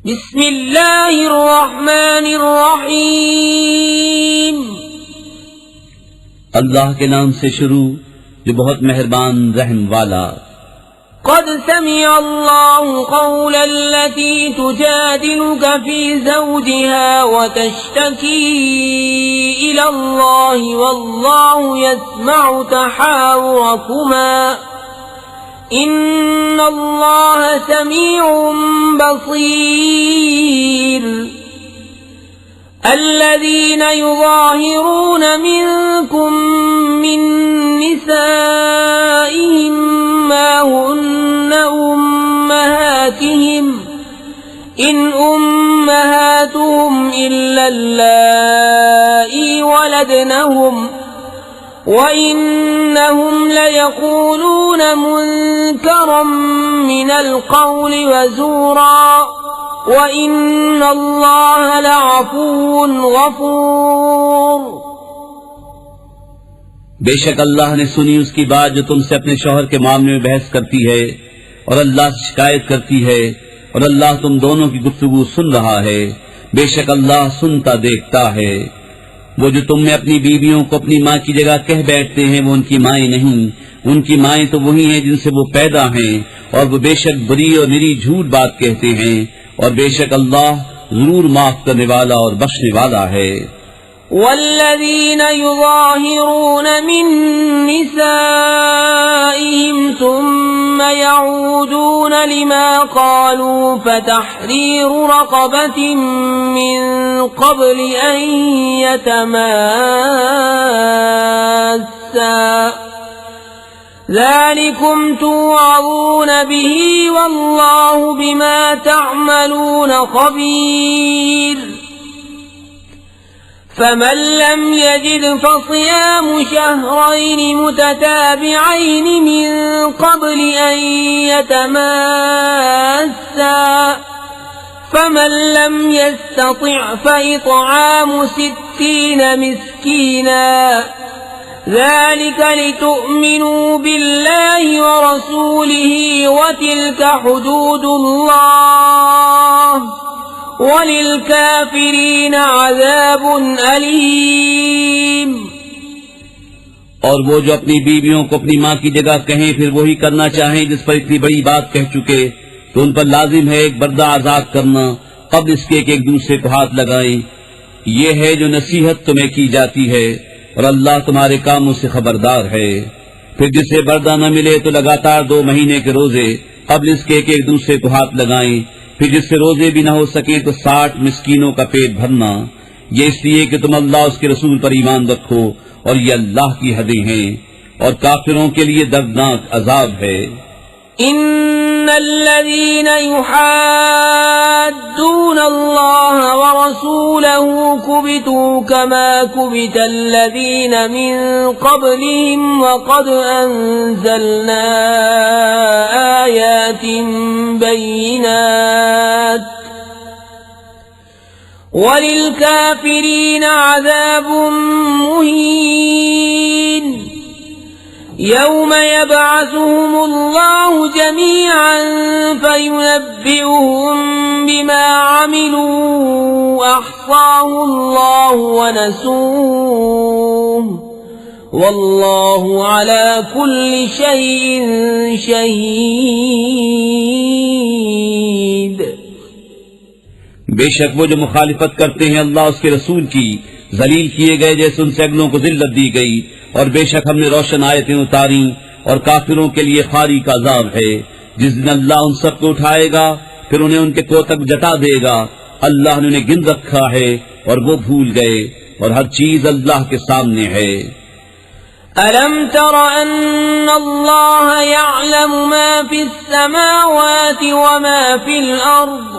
बिस्मिल्लाहिर्रहमानिर्रहीम। अल्लाह के नाम से शुरू जो बहुत मेहरबान रहम वाला। क़द समिअ अल्लाहु क़ौला अल्लती तुजादिलुका फ़ी ज़ौजिहा व तश्तकी इलल्लाहि वल्लाहु यस्मअु तहावुरकुमा इन्नल्लाह समीउन बसीर। الذين يظاهرون منكم من نسائهم ما هن أمهاتهم إن أمهاتهم إلا اللائي ولدنهم وإنهم ليقولون منكرا من القول وزورا وإن الله लअफ़ू गफ़ूर। बेशक अल्लाह ने सुनी उसकी बात जो तुमसे अपने शौहर के मामले में बहस करती है और अल्लाह से शिकायत करती है, और अल्लाह तुम दोनों की गुफ्तगू सुन रहा है। बेशक अल्लाह सुनता देखता है। वो जो तुम में अपनी बीवियों को अपनी माँ की जगह कह बैठते हैं वो उनकी माएँ नहीं, उनकी माएँ तो वही हैं जिनसे वो पैदा हैं, और वो बेशक बुरी और निरी झूठ बात कहते हैं, और बेशक अल्लाह जरूर माफ करने वाला और बख्शने वाला है। वल्लज़ीन युज़ाहिरून मिन निसाइहिम सुम्मा यऊदून लिमा क़ालू फ़तहरीरु रक़बतिन मिन क़ब्लि अन यतमास्सा ज़ालिकुम तुअज़ून बिही वल्लाहु बिमा तअमलून ख़बीर। फमन लम यजिद फसियामु शहरैन मुतताबिዐैन मिन क़ब्लि अन यतमास्सा फमन लम यस्ततिअ फइत्आमु 60 मिस्कीना ذلك لتؤمنوا بالله ورسوله وتلك حدود الله وللكافرين عذاب أليم। और वो जो अपनी बीवियों को अपनी माँ की जगह कहें फिर वही करना चाहें जिस पर इतनी बड़ी बात कह चुके, तो उन पर लाजिम है एक बर्दा आजाद करना कब्ल इसके कि एक दूसरे को हाथ लगाएं। ये है जो नसीहत तुम्हें की जाती है, और अल्लाह तुम्हारे कामों से खबरदार है। फिर जिसे बर्दा न मिले तो लगातार 2 महीने के रोजे कब्ल इसके कि एक दूसरे को हाथ लगाएं। फिर जिससे रोजे भी न हो सके तो 60 मिस्कीनों का पेट भरना, ये इसलिए कि तुम अल्लाह उसके रसूल पर ईमान रखो, और ये अल्लाह की हदें हैं, और काफिरों के लिए दर्दनाक अजाब है। इन्नल्लज़ीन युहाद्दून अल्लाह व रसूलहु कुबितू कमा कुबितल्लज़ीन मिन क़ब्लिहिम व क़द अंज़लना आयातिन बय्यिनात वलिलकाफिरीन अज़ाबुन मुहीन। यौम यबअसुहुमुल्लाहु जमीअन फयुनब्बिउहुम बिमा अमिलू अहसाहुल्लाहु व नसूह वल्लाहु अला कुल्लि शैइन शहीद। बेशक वो जो मुखालिफत करते हैं अल्लाह उसके रसूल की, जलील किए गए जैसे उनसे अगलों को जिल्लत दी गई, और बेशक हमने रोशन आयतें उतारी, और काफिरों के लिए खारी का अजाब है। जिस दिन अल्लाह उन सबको उठाएगा फिर उन्हें उनके कोतक जता देगा। अल्लाह ने उन्हें गिन रखा है और वो भूल गए, और हर चीज अल्लाह के सामने है। अलम तर अन्न अल्लाह यअलमु मा फिस समावाति व मा फिल अर्द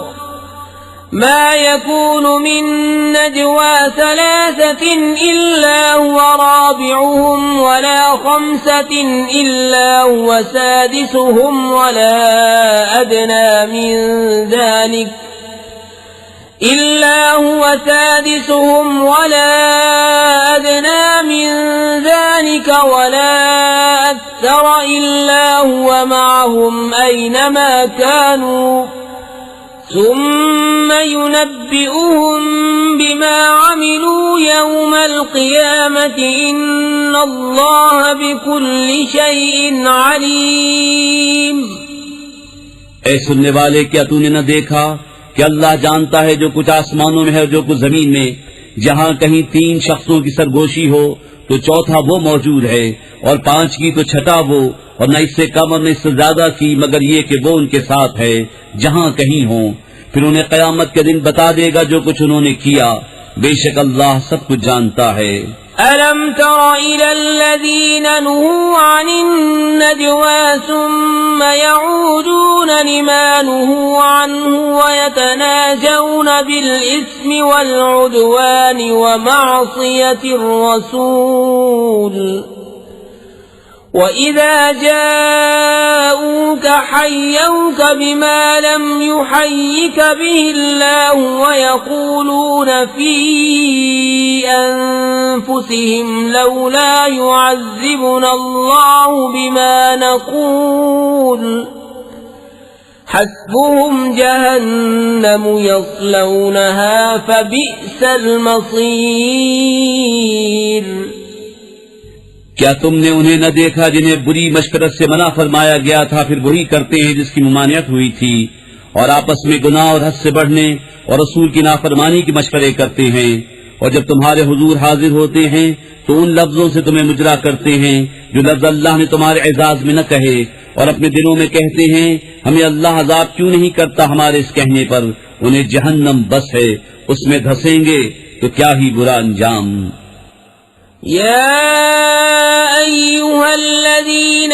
मा यकूनु मिन नजवा सलासतिन इल्ला हुवा राबिउहुम वला खम्सतिन इल्ला हुवा सादिसुहुम वला अदना मिन ज़ालिक إلا هو سادسهم ولا أدنى من ذلك ولا أكثر إلا هو معهم أينما كانوا ثم ثم ينبئهم بما عملوا يوم القيامة إن الله بكل شيء عليم। ऐ सुनने वाले, क्या तूने न देखा कि अल्लाह जानता है जो कुछ आसमानों में है और जो कुछ जमीन में। जहाँ कहीं 3 शख्सों की सरगोशी हो तो चौथा वो मौजूद है, और 5 की तो छठा वो, और न इससे कम और न इससे ज्यादा की, मगर ये कि वो उनके साथ है जहाँ कहीं हो। फिर उन्हें कयामत के दिन बता देगा जो कुछ उन्होंने किया। बेशक अल्लाह सब कुछ जानता है। ألم تر إلى الذين نهوا عن النجوى ثم يعودون لما نهوا عنه ويتناجون بالإثم والعدوان ومعصية الرسول وإذا جاءوك حيوك بما لم يحيك به الله ويقولون في أنفسهم لولا يعذبنا الله بما نقول حسبهم جهنم يصلونها فبئس المصير। क्या तुमने उन्हें न देखा जिन्हें बुरी मशवरत से मना फरमाया गया था, फिर वही करते हैं जिसकी मुमानियत हुई थी, और आपस में गुनाह और हद से बढ़ने और रसूल की नाफरमानी की मशवरे करते हैं। और जब तुम्हारे हुजूर हाजिर होते हैं तो उन लफ्जों से तुम्हें मुजरा करते हैं जो लफ्ज अल्लाह ने तुम्हारे एजाज में न कहे, और अपने दिलों में कहते हैं हमें अल्लाह अजाब क्यों नहीं करता हमारे इस कहने पर। उन्हें जहन्नम बस है, उसमें धंसेंगे तो क्या ही बुरा अंजाम। يا أيها الذين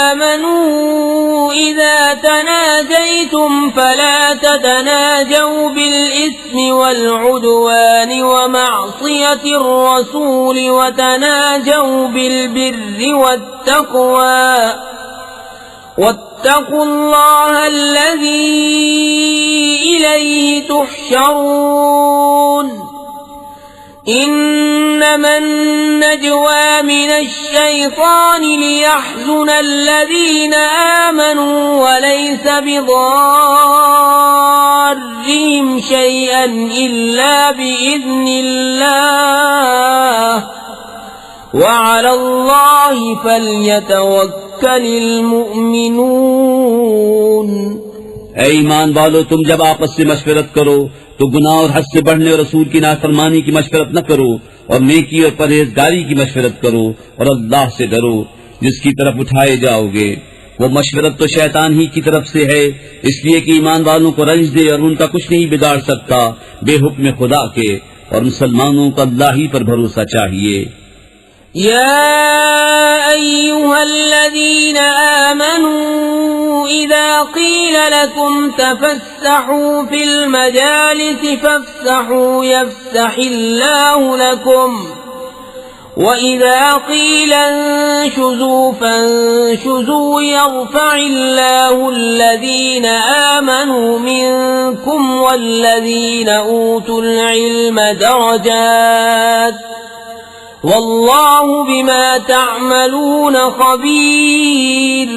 آمنوا إذا تناجيتم فلا تتناجوا بالإثم والعدوان ومعصية الرسول وتناجوا بالبر والتقوى واتقوا الله الذي إليه تحشرون। إنما النجوى من الشيطان ليحزن الذين آمنوا وليس بضارهم شيئا إلا بإذن الله وعلى الله فليتوكل المؤمنون। ऐ ईमान वालो, तुम जब आपस से मशवरत करो तो गुनाह और हद से बढ़ने और रसूल की नाफरमानी की मशवरत न करो, और नेकी और परहेजगारी की मशवरत करो, और अल्लाह से डरो जिसकी तरफ उठाए जाओगे। वो मशवरत तो शैतान ही की तरफ से है, इसलिए कि ईमान वालों को रंज दे और उनका कुछ नहीं बिगाड़ सकता बेहुक्म खुदा के, और मुसलमानों को अल्लाह ही पर भरोसा चाहिए। يا أيها الذين آمنوا إذا قيل لكم تفسحوا في المجالس فافسحوا يفسح الله لكم وإذا قيل انشزوا فانشزوا يرفع الله الذين آمنوا منكم والذين أوتوا العلم درجات والله بما تعملون خبير।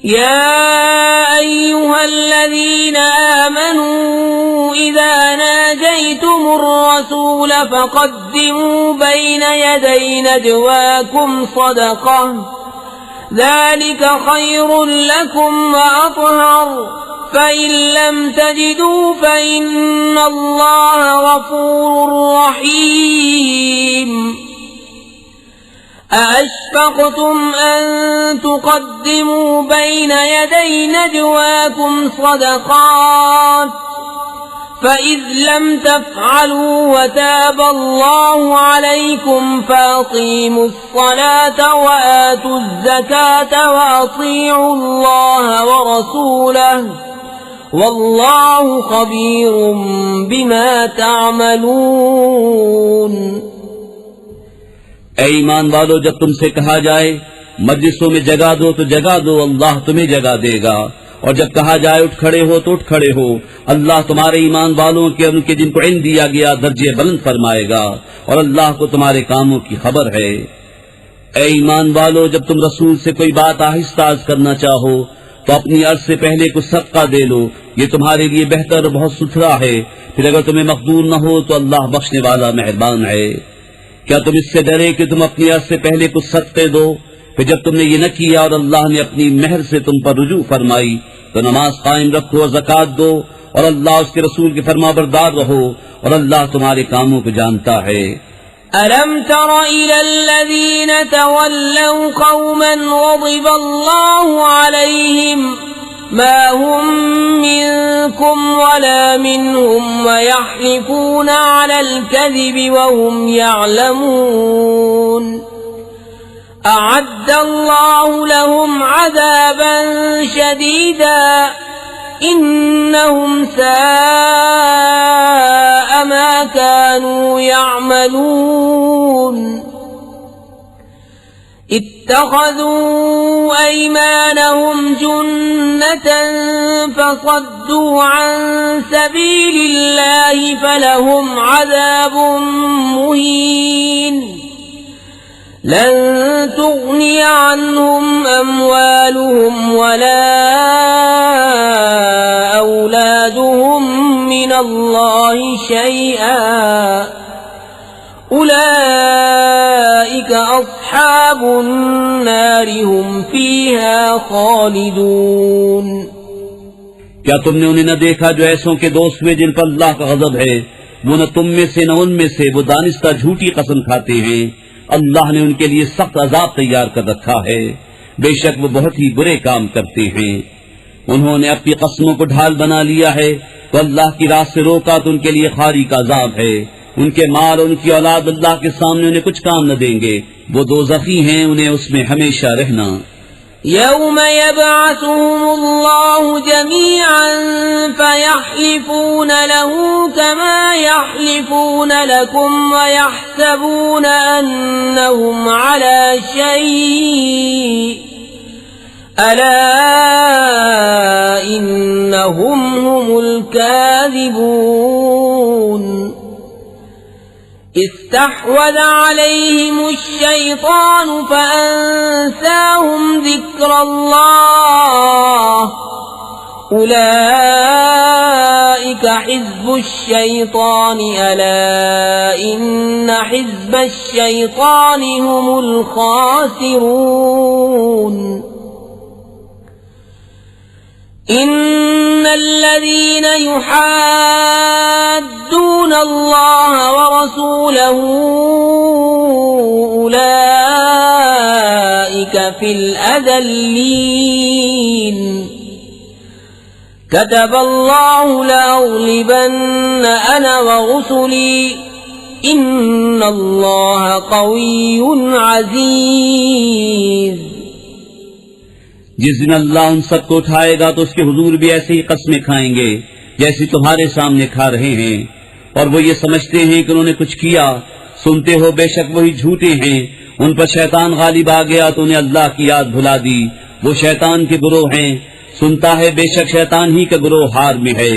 يا أيها الذين آمنوا إذا ناجيتم الرسول فقدموا بين يدي نجواكم صدقة ذلك خير لكم وأطهر فإن لم تجدوا فإن الله غفور رحيم। أأشفقتم أن تقدموا بين يدي نجواكم صدقات فإذ لم تفعلوا وتاب الله عليكم فأقيموا الصلاة وآتوا الزكاة وأطيعوا الله ورسوله والله خبير بما تعملون। ऐ ईमान वालो, जब तुमसे कहा जाए मजलिसों में जगह दो तो जगह दो, अल्लाह तुम्हें जगह देगा, और जब कहा जाए उठ खड़े हो तो उठ खड़े हो, अल्लाह तुम्हारे ईमान वालों के उनके जिनको इल्म दिया गया दर्जे बुलंद फरमाएगा, और अल्लाह को तुम्हारे कामों की खबर है। ऐ ईमान वालो, जब तुम रसूल से कोई बात आहिस्ता करना चाहो तो अपनी अर्ज से पहले कुछ सदका दे लो, ये तुम्हारे लिए बेहतर बहुत सुथरा है। फिर अगर तुम्हें मकदूर न हो तो अल्लाह बख्शने वाला मेहरबान है। क्या तुम इससे डरे कि तुम अपनी अर्ज से पहले कुछ सदक़े दो, फिर जब तुमने ये न किया और अल्लाह ने अपनी मेहर से तुम पर रुजू फरमाई तो नमाज कायम रखो और ज़कात दो और अल्लाह उसके रसूल के फरमाबरदार रहो और अल्लाह तुम्हारे कामों को जानता है। ألم تر إلى الذين تولوا قوما غضب الله عليهم ما هم منكم ولا منهم ويحلفون على الكذب وهم يعلمون أعد الله لهم عذابا شديدا إنهم ساء ما كانوا يعملون اتخذوا أيمانهم جنة فصدوا عن سبيل الله فلهم عذاب مهين لن تغني عنهم أموالهم ولا أولادهم من الله شيئا أولئك أصحاب النار هم فيها خالدون। क्या तुमने उन्हें न देखा जो ऐसों के दोस्त हुए जिन पर अल्लाह का गजब है? वो न तुम में से न उनमें से, वो दानिस्ता झूठी कसम खाते हैं। अल्लाह ने उनके लिए सख्त अजाब तैयार कर रखा है, बेशक वो बहुत ही बुरे काम करते हैं। उन्होंने अपनी कसमों को ढाल बना लिया है तो अल्लाह की राह से रोका तो उनके लिए खारी का अजाब है। उनके माल और उनकी औलाद अल्लाह के सामने उन्हें कुछ काम न देंगे, वो दोज़खी हैं, उन्हें उसमें हमेशा रहना। यौम यबअसुहुमुल्लाहु जमीअन फयहलिफून लहू कमा यहलिफून लकुम वयहसबून अन्नहुम अला शै'इन अला इन्नहुम हुमुल काज़िबून। استحوذ عليهم الشيطان فأنساهم ذكر الله أولئك حزب الشيطان ألا إن حزب الشيطان هم الخاسرون إن الذين يحادون الله ورسوله أولئك في الأذلين كتب الله لأغلبن أنا ورسلي إن الله قوي عزيز। जिस दिन अल्लाह उन सबको उठाएगा तो उसके हुजूर भी ऐसी ही कस्में खाएंगे जैसी तुम्हारे सामने खा रहे हैं, और वो ये समझते हैं कि उन्होंने कुछ किया। सुनते हो बेशक वही झूठे हैं। उन पर शैतान गालिब आ गया तो उन्हें अल्लाह की याद भुला दी। वो शैतान के गुरोह हैं। सुनता है बेशक शैतान ही का गुरोह हार में है।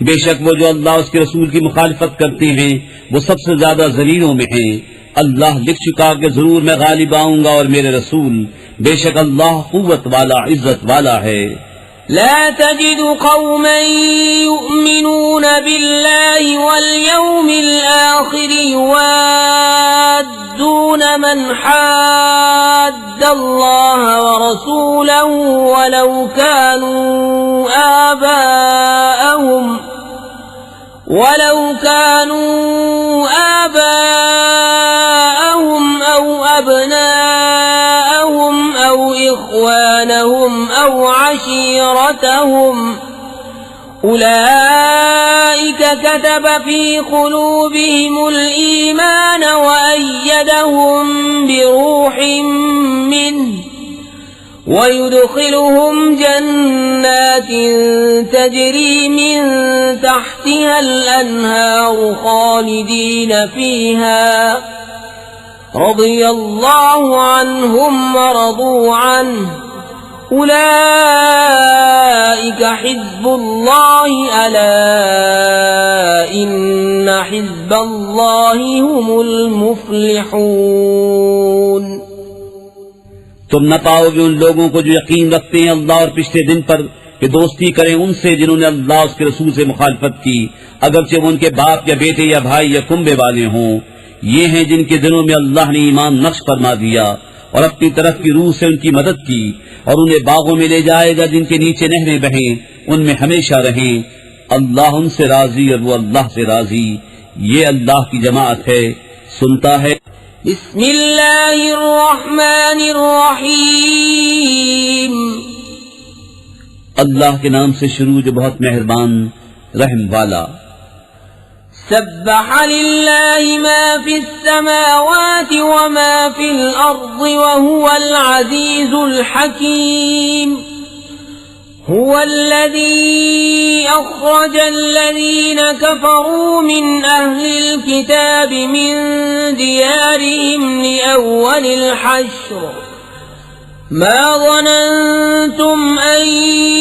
बेशक वो जो अल्लाह उसके रसूल की मुखालिफत करते हैं वो सबसे ज्यादा जलीलों में हैं। अल्लाह लिख चुका कि जरूर मैं गालिब आऊंगा और मेरे रसूल, बेशक अल्लाह कुव्वत वाला इज्जत वाला है। لا تجد قوما يؤمنون بالله واليوم الآخر يوادون من حاد الله ورسوله ولو كانوا آباءهم أو أبناءهم أو إخوانهم أو عشيرتهم أولئك كتب في قلوبهم الإيمان وأيدهم بروح منه ويدخلهم جنات تجري من تحتها الأنهار خالدين فيها رضي الله عنهم ورضوا عنه أولئك حزب الله ألا إن حزب الله هم المفلحون। तुम न पाओगे उन लोगों को जो यकीन रखते हैं अल्लाह और पिछले दिन पर कि दोस्ती करें उनसे जिन्होंने अल्लाह उसके रसूल से मुखालफत की, अगरचे वो उनके बाप या बेटे या भाई या कुंबे वाले हों। ये हैं जिनके दिलों में अल्लाह ने ईमान नक्श फरमा दिया और अपनी तरफ की रूह से उनकी मदद की, और उन्हें बागों में ले जाएगा जिनके नीचे नहरें बहें, उनमें हमेशा रहें। अल्लाह उनसे राजी और वो अल्लाह से राजी। ये अल्लाह की जमात है, सुनता है। बिस्मिल्लाहिर्रहमानिर्रहीम। अल्लाह के नाम से शुरू जो बहुत मेहरबान रहम वाला। सब्बह लिल्लाहि मा फिस समावाति व मा फिल अर्ज़ि व हुवल अज़ीज़ुल हकीम। हुवल्लज़ी अख़रजल्लज़ीन कफ़रू मिन अहलिल किताबि मिन दियारिहिम लिअव्वलिल हश्र मा ज़ननतुम अन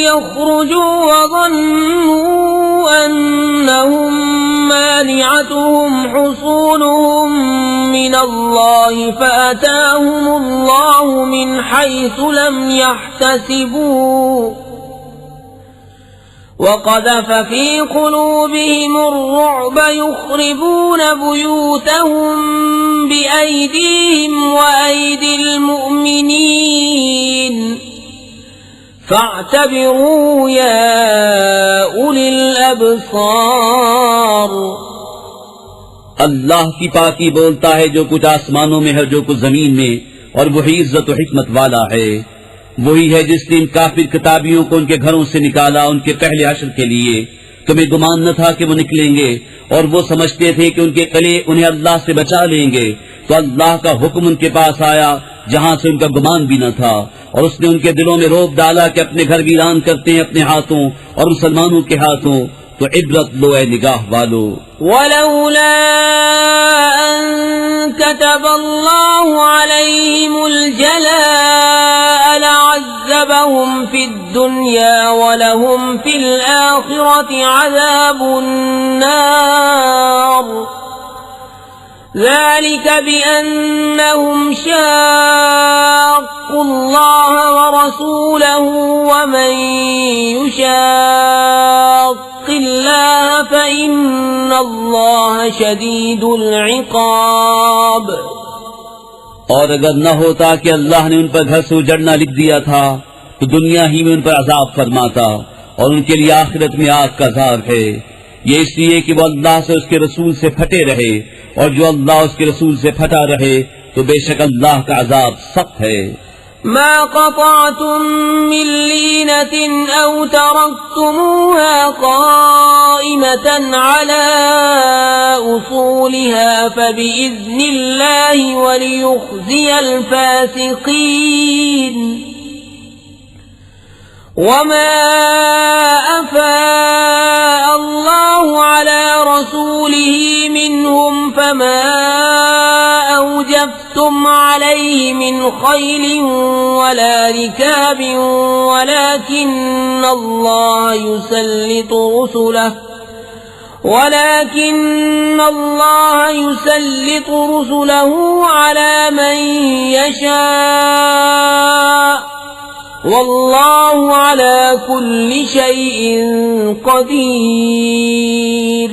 यख़रुजू व ज़न्नू अन्नहुम मानिअतुहुम हुसूनुहुम मिनल्लाहि फ़अताहुमुल्लाहु मिन हैसु लम यहतसिबू वक़ज़फ़ फ़ी क़ुलूबिहिम अर्रुअब युख़रिबून बुयूतहुम बिअयदीहिम व अयदिल मुअमिनीन फ़अतबिरू या उलिल अब्सार। अल्लाह की पाकी बोलता है जो कुछ आसमानों में है, जो कुछ जमीन में, और वही इज्जत और हिकमत वाला है। वही है जिसने इन काफिर किताबियों को उनके घरों से निकाला उनके पहले अशर के लिए। तुम्हें गुमान न था कि वो निकलेंगे, और वो समझते थे कि उनके कले उन्हें अल्लाह से बचा लेंगे। तो अल्लाह का हुक्म उनके पास आया जहां से उनका गुमान भी न था, और उसने उनके दिलों में रोब डाला कि अपने घर वीरान करते हैं अपने हाथों और मुसलमानों के हाथों। तो इब्रत लो ए निगाह वालो। वलौला अन कतबल्लाहु अलैहिमुल जलाअ लअज़्ज़बहुम फिद दुन्या वलहुम फिल आखिरति अज़ाबुन नार। ज़ालिक बिअन्नहुम शाक़्क़ुल्लाह व रसूलहु वमन युशाक़्क़िल्लाह फ़इन्नल्लाह शदीदुल इक़ाब। और अगर न होता कि अल्लाह ने उन पर घर से उजड़ना लिख दिया था तो दुनिया ही में उन पर अजाब फरमाता, और उनके लिए आखिरत में आग का अज़ाब है। ये इसलिए कि वो अल्लाह से उसके रसूल से फटे रहे, और जो अल्लाह उसके रसूल से फटा रहे तो बेशक अल्लाह का अजाब सख्त है। मा क़तअतुम मिन लीनतिन औ तरक्तुमूहा क़ाइमतन अला उसूलिहा फ़बिइज़्निल्लाहि वलियुख़ज़ियल फ़ासिक़ीन। वमा अफ़ाअ अल्लाहु अला रसूलिही मिनहुम फमा औजफ़्तुम अलैहि मिन ख़ैलिन वला रिकाबिन वलाकिन्न अल्लाह युसल्लितु रुसुलहु अला मन यशाअ वल्लाहु अला कुल्लि शैइन क़दीर।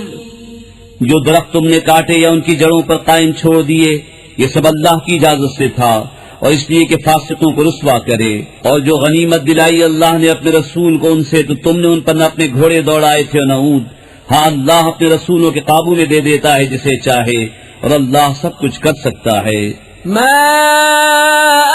जो दरख्त तुमने काटे या उनकी जड़ों पर कायम छोड़ दिए, ये सब अल्लाह की इजाजत से था, और इसलिए कि फासिकों को रुस्वा करे। और जो गनीमत दिलाई अल्लाह ने अपने रसूल को उनसे, तो तुमने उन पर न अपने घोड़े दौड़ाए थे और न ऊंट। हाँ, अल्लाह अपने रसूलों के काबू में दे देता है जिसे चाहे, और अल्लाह सब कुछ कर सकता है। मा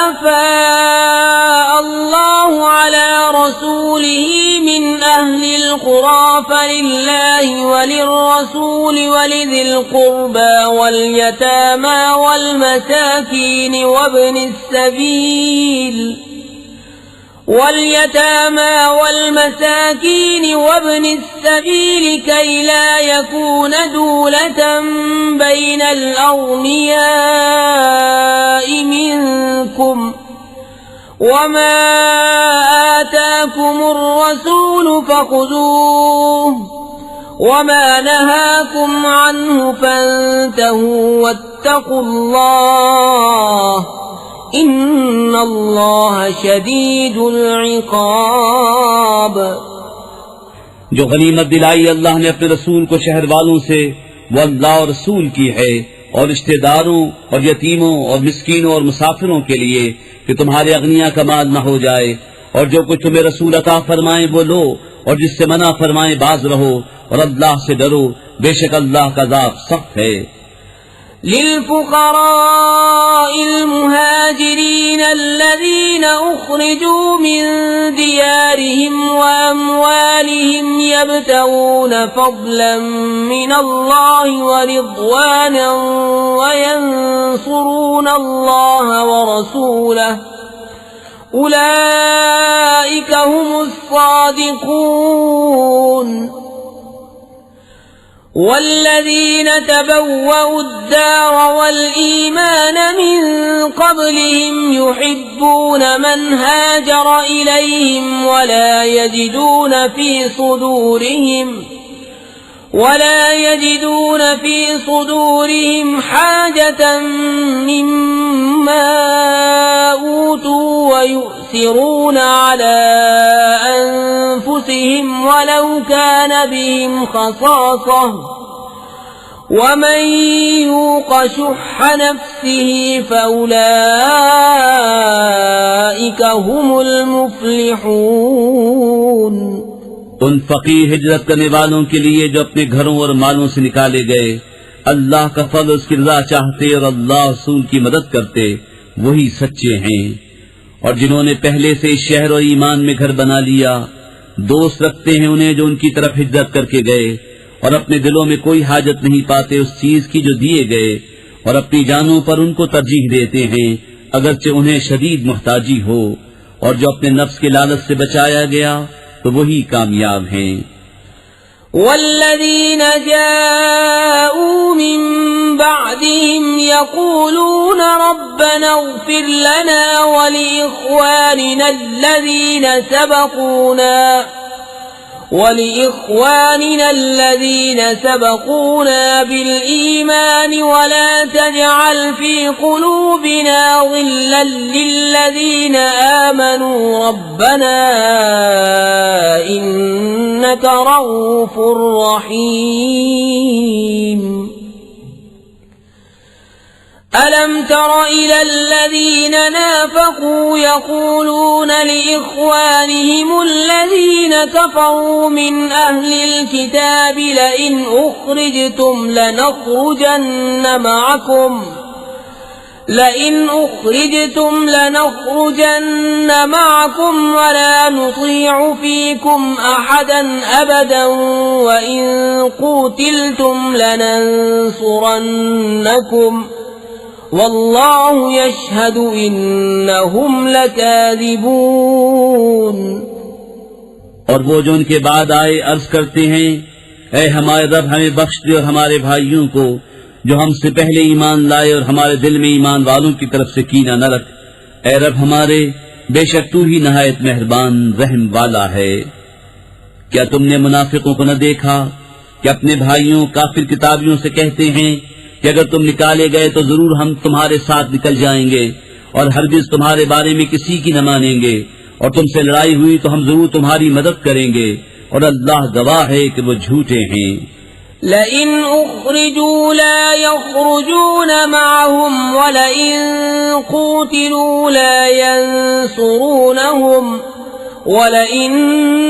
अफ़ाअ अल्लाहु अला रसूलिही मिन अहलिल क़ुरा फ़लिल्लाहि वलिर्रसूलि वलिज़िल क़ुर्बा वल्यतामा वल्मसाकीन वब्निस السبيل كي لا يكون دولة بين الأغنياء منكم وما آتاكم الرسول فخذوه وما نهاكم عنه فانتهوا واتقوا الله इन्नल्लाह शदीदुल इक़ाब। जो गनीमत दिलाई अल्लाह ने अपने रसूल को शहर वालों से, वो अल्लाह और रसूल की है, और रिश्तेदारों और यतीमों और मिस्कीनों और मुसाफिरों के लिए कि तुम्हारे अगनिया का माल न हो जाए, और जो कुछ तुम्हें रसूल अता फरमाए वो लो, और जिससे मना फरमाए बाज रहो, और अल्लाह से डरो, बेशक अल्लाह का अज़ाब सख्त है। लिलफुक़राइल मुहाजिरीन अल्लज़ीन उख़रिजू मिन दियारिहिम व अम्वालिहिम यब्तगून फ़ज़लन मिनल्लाहि व रिज़वानन व यंसुरून अल्लाह व रसूलहु उलाइका हुमुस सादिक़ून। वल्लज़ीन तबव्वउ उद्दार वल्ईमान मिन क़ब्लिहिम युहिब्बून मन हाजर इलैहिम वला यजिदून फी सुदूरिहिम हाजतन मिम्मा ऊतू वयुसिरून अला अनफुसिहिम वलौ कान बिहिम खसासह वमन यूक़ शुह्ह नफ्सिहि फउलाइका हुमुल मुफ्लिहून। उन फकीर हिजरत करने वालों के लिए जो अपने घरों और मालों से निकाले गए, अल्लाह का फज़ल उसकी रज़ा चाहते और अल्लाह रसूल की मदद करते, वही सच्चे हैं। और जिन्होंने पहले से इस शहर और ईमान में घर बना लिया, दोस्त रखते हैं उन्हें जो उनकी तरफ हिजरत करके गए, और अपने दिलों में कोई हाजत नहीं पाते उस चीज की जो दिए गए, और अपनी जानों पर उनको तरजीह देते हैं अगरचे उन्हें शदीद मुहताजी हो। और जो अपने नफ्स के लालच से बचाया गया तो वही कामयाब हैं। वल्लज़ीन जाऊ मिन बअदिहिम यक़ूलून रब्बना इग़फिर लना व लिइख़वानिना الذين سبقونا بالإيمان ولا تجعل في قلوبنا غلا للذين آمنوا ربنا إنك رؤوف رحيم ألم تر إلى الذين نافقوا يقولون لإخوانهم الذين كفروا من أهل الكتاب لئن أخرجتم لنخرجن معكم ولا نطيع فيكم أحدا أبدا وإن قوتلتم لننصرنكم والله يشهد إنهم लकादिबून। और वो जो उनके बाद आए अर्ज करते हैं, ऐ हमारे रब हमें बख्श दे और हमारे भाइयों को जो हमसे पहले ईमान लाए और हमारे दिल में ईमान वालों की तरफ से कीना न रख। ऐ रब हमारे, बेशक तू ही नहायत मेहरबान रहम वाला है। क्या तुमने मुनाफिकों को न देखा कि अपने भाइयों काफिर किताबियों से कहते हैं कि अगर तुम निकाले गए तो जरूर हम तुम्हारे साथ निकल जाएंगे और हरगिज तुम्हारे बारे में किसी की न मानेंगे, और तुमसे लड़ाई हुई तो हम जरूर तुम्हारी मदद करेंगे, और अल्लाह गवाह है कि वो झूठे हैं। लइन उख़रिजू ला यख़रुजून मअहुम वलइन क़ूतिलू ला यंसुरूनहुम वलइन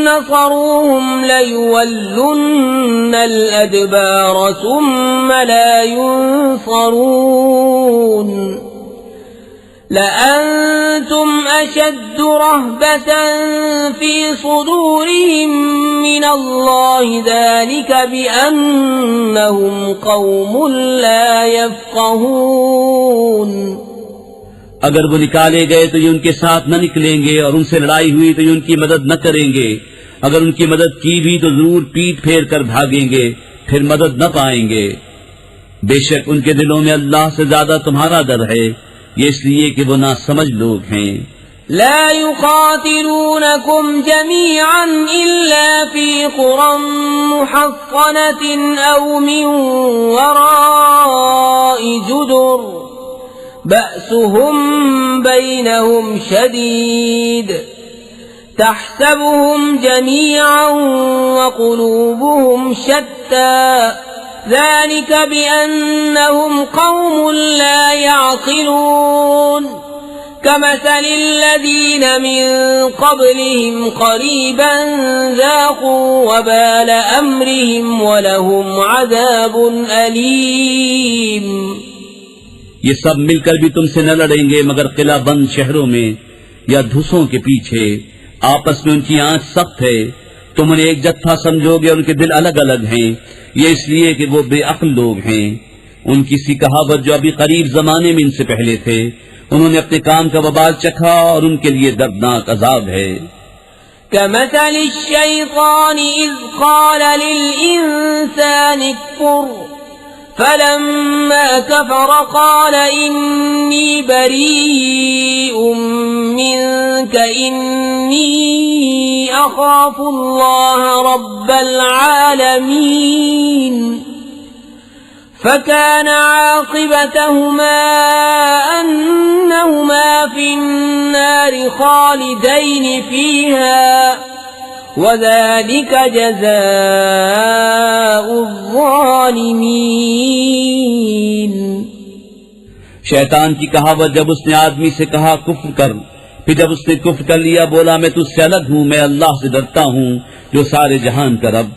नसरूहुम लयुवल्लुन्नल अदबार सुम्म ला युनसरून लअंतुम अशद्दु रहबतन फी सुदूरिहिम मिनल्लाहि ज़ालिका बिअन्नहुम क़ौमुन ला यफ़क़हून। अगर वो निकाले गए तो ये उनके साथ न निकलेंगे, और उनसे लड़ाई हुई तो ये उनकी मदद न करेंगे। अगर उनकी मदद की भी तो जरूर पीठ फेर कर भागेंगे, फिर मदद न पाएंगे। बेशक उनके दिलों में अल्लाह से ज्यादा तुम्हारा डर है, ये इसलिए कि वो ना समझ लोग हैं। ला युक़ातिलूनकुम जमीअन इल्ला फी क़ुरन मुहस्सनतिन औ मिन वराइ जुदुर بأسهم بينهم شديد تحسبهم جميعا وقلوبهم شتى ذلك بأنهم قوم لا يعقلون كمثل الذين من قبلهم قريبا ذاقوا وبال أمرهم ولهم عذاب أليم। ये सब मिलकर भी तुमसे न लड़ेंगे मगर किला बंद शहरों में या धुसों के पीछे। आपस में उनकी आंच सख्त है, तुम उन्हें एक जत्था समझोगे और उनके दिल अलग अलग हैं। ये इसलिए कि वो बेअक्ल लोग हैं। उनकी सी कहावत जो अभी करीब जमाने में इनसे पहले थे, उन्होंने अपने काम का वबाल चखा और उनके लिए दर्दनाक अजाब है। कमथल शैतान इज़ क़ाल लिल-इंसान इक्फुर फलम्मा कफ़र क़ाल इन्नी बरीउम मिनक इन्नी अख़ाफ़ुल्लाह रब्बल आलमीन फकान आक़िबतहुमा अन्नहुमा फ़िन्नार ख़ालिदैन फ़ीहा वज़ालिक जज़ाउज़्ज़ालिमीन। शैतान की कहावत जब उसने आदमी से कहा कुफ्र कर, फिर जब उसने कुफ्र कर लिया बोला मैं तुझसे अलग हूँ, मैं अल्लाह से डरता हूँ जो सारे जहान का रब,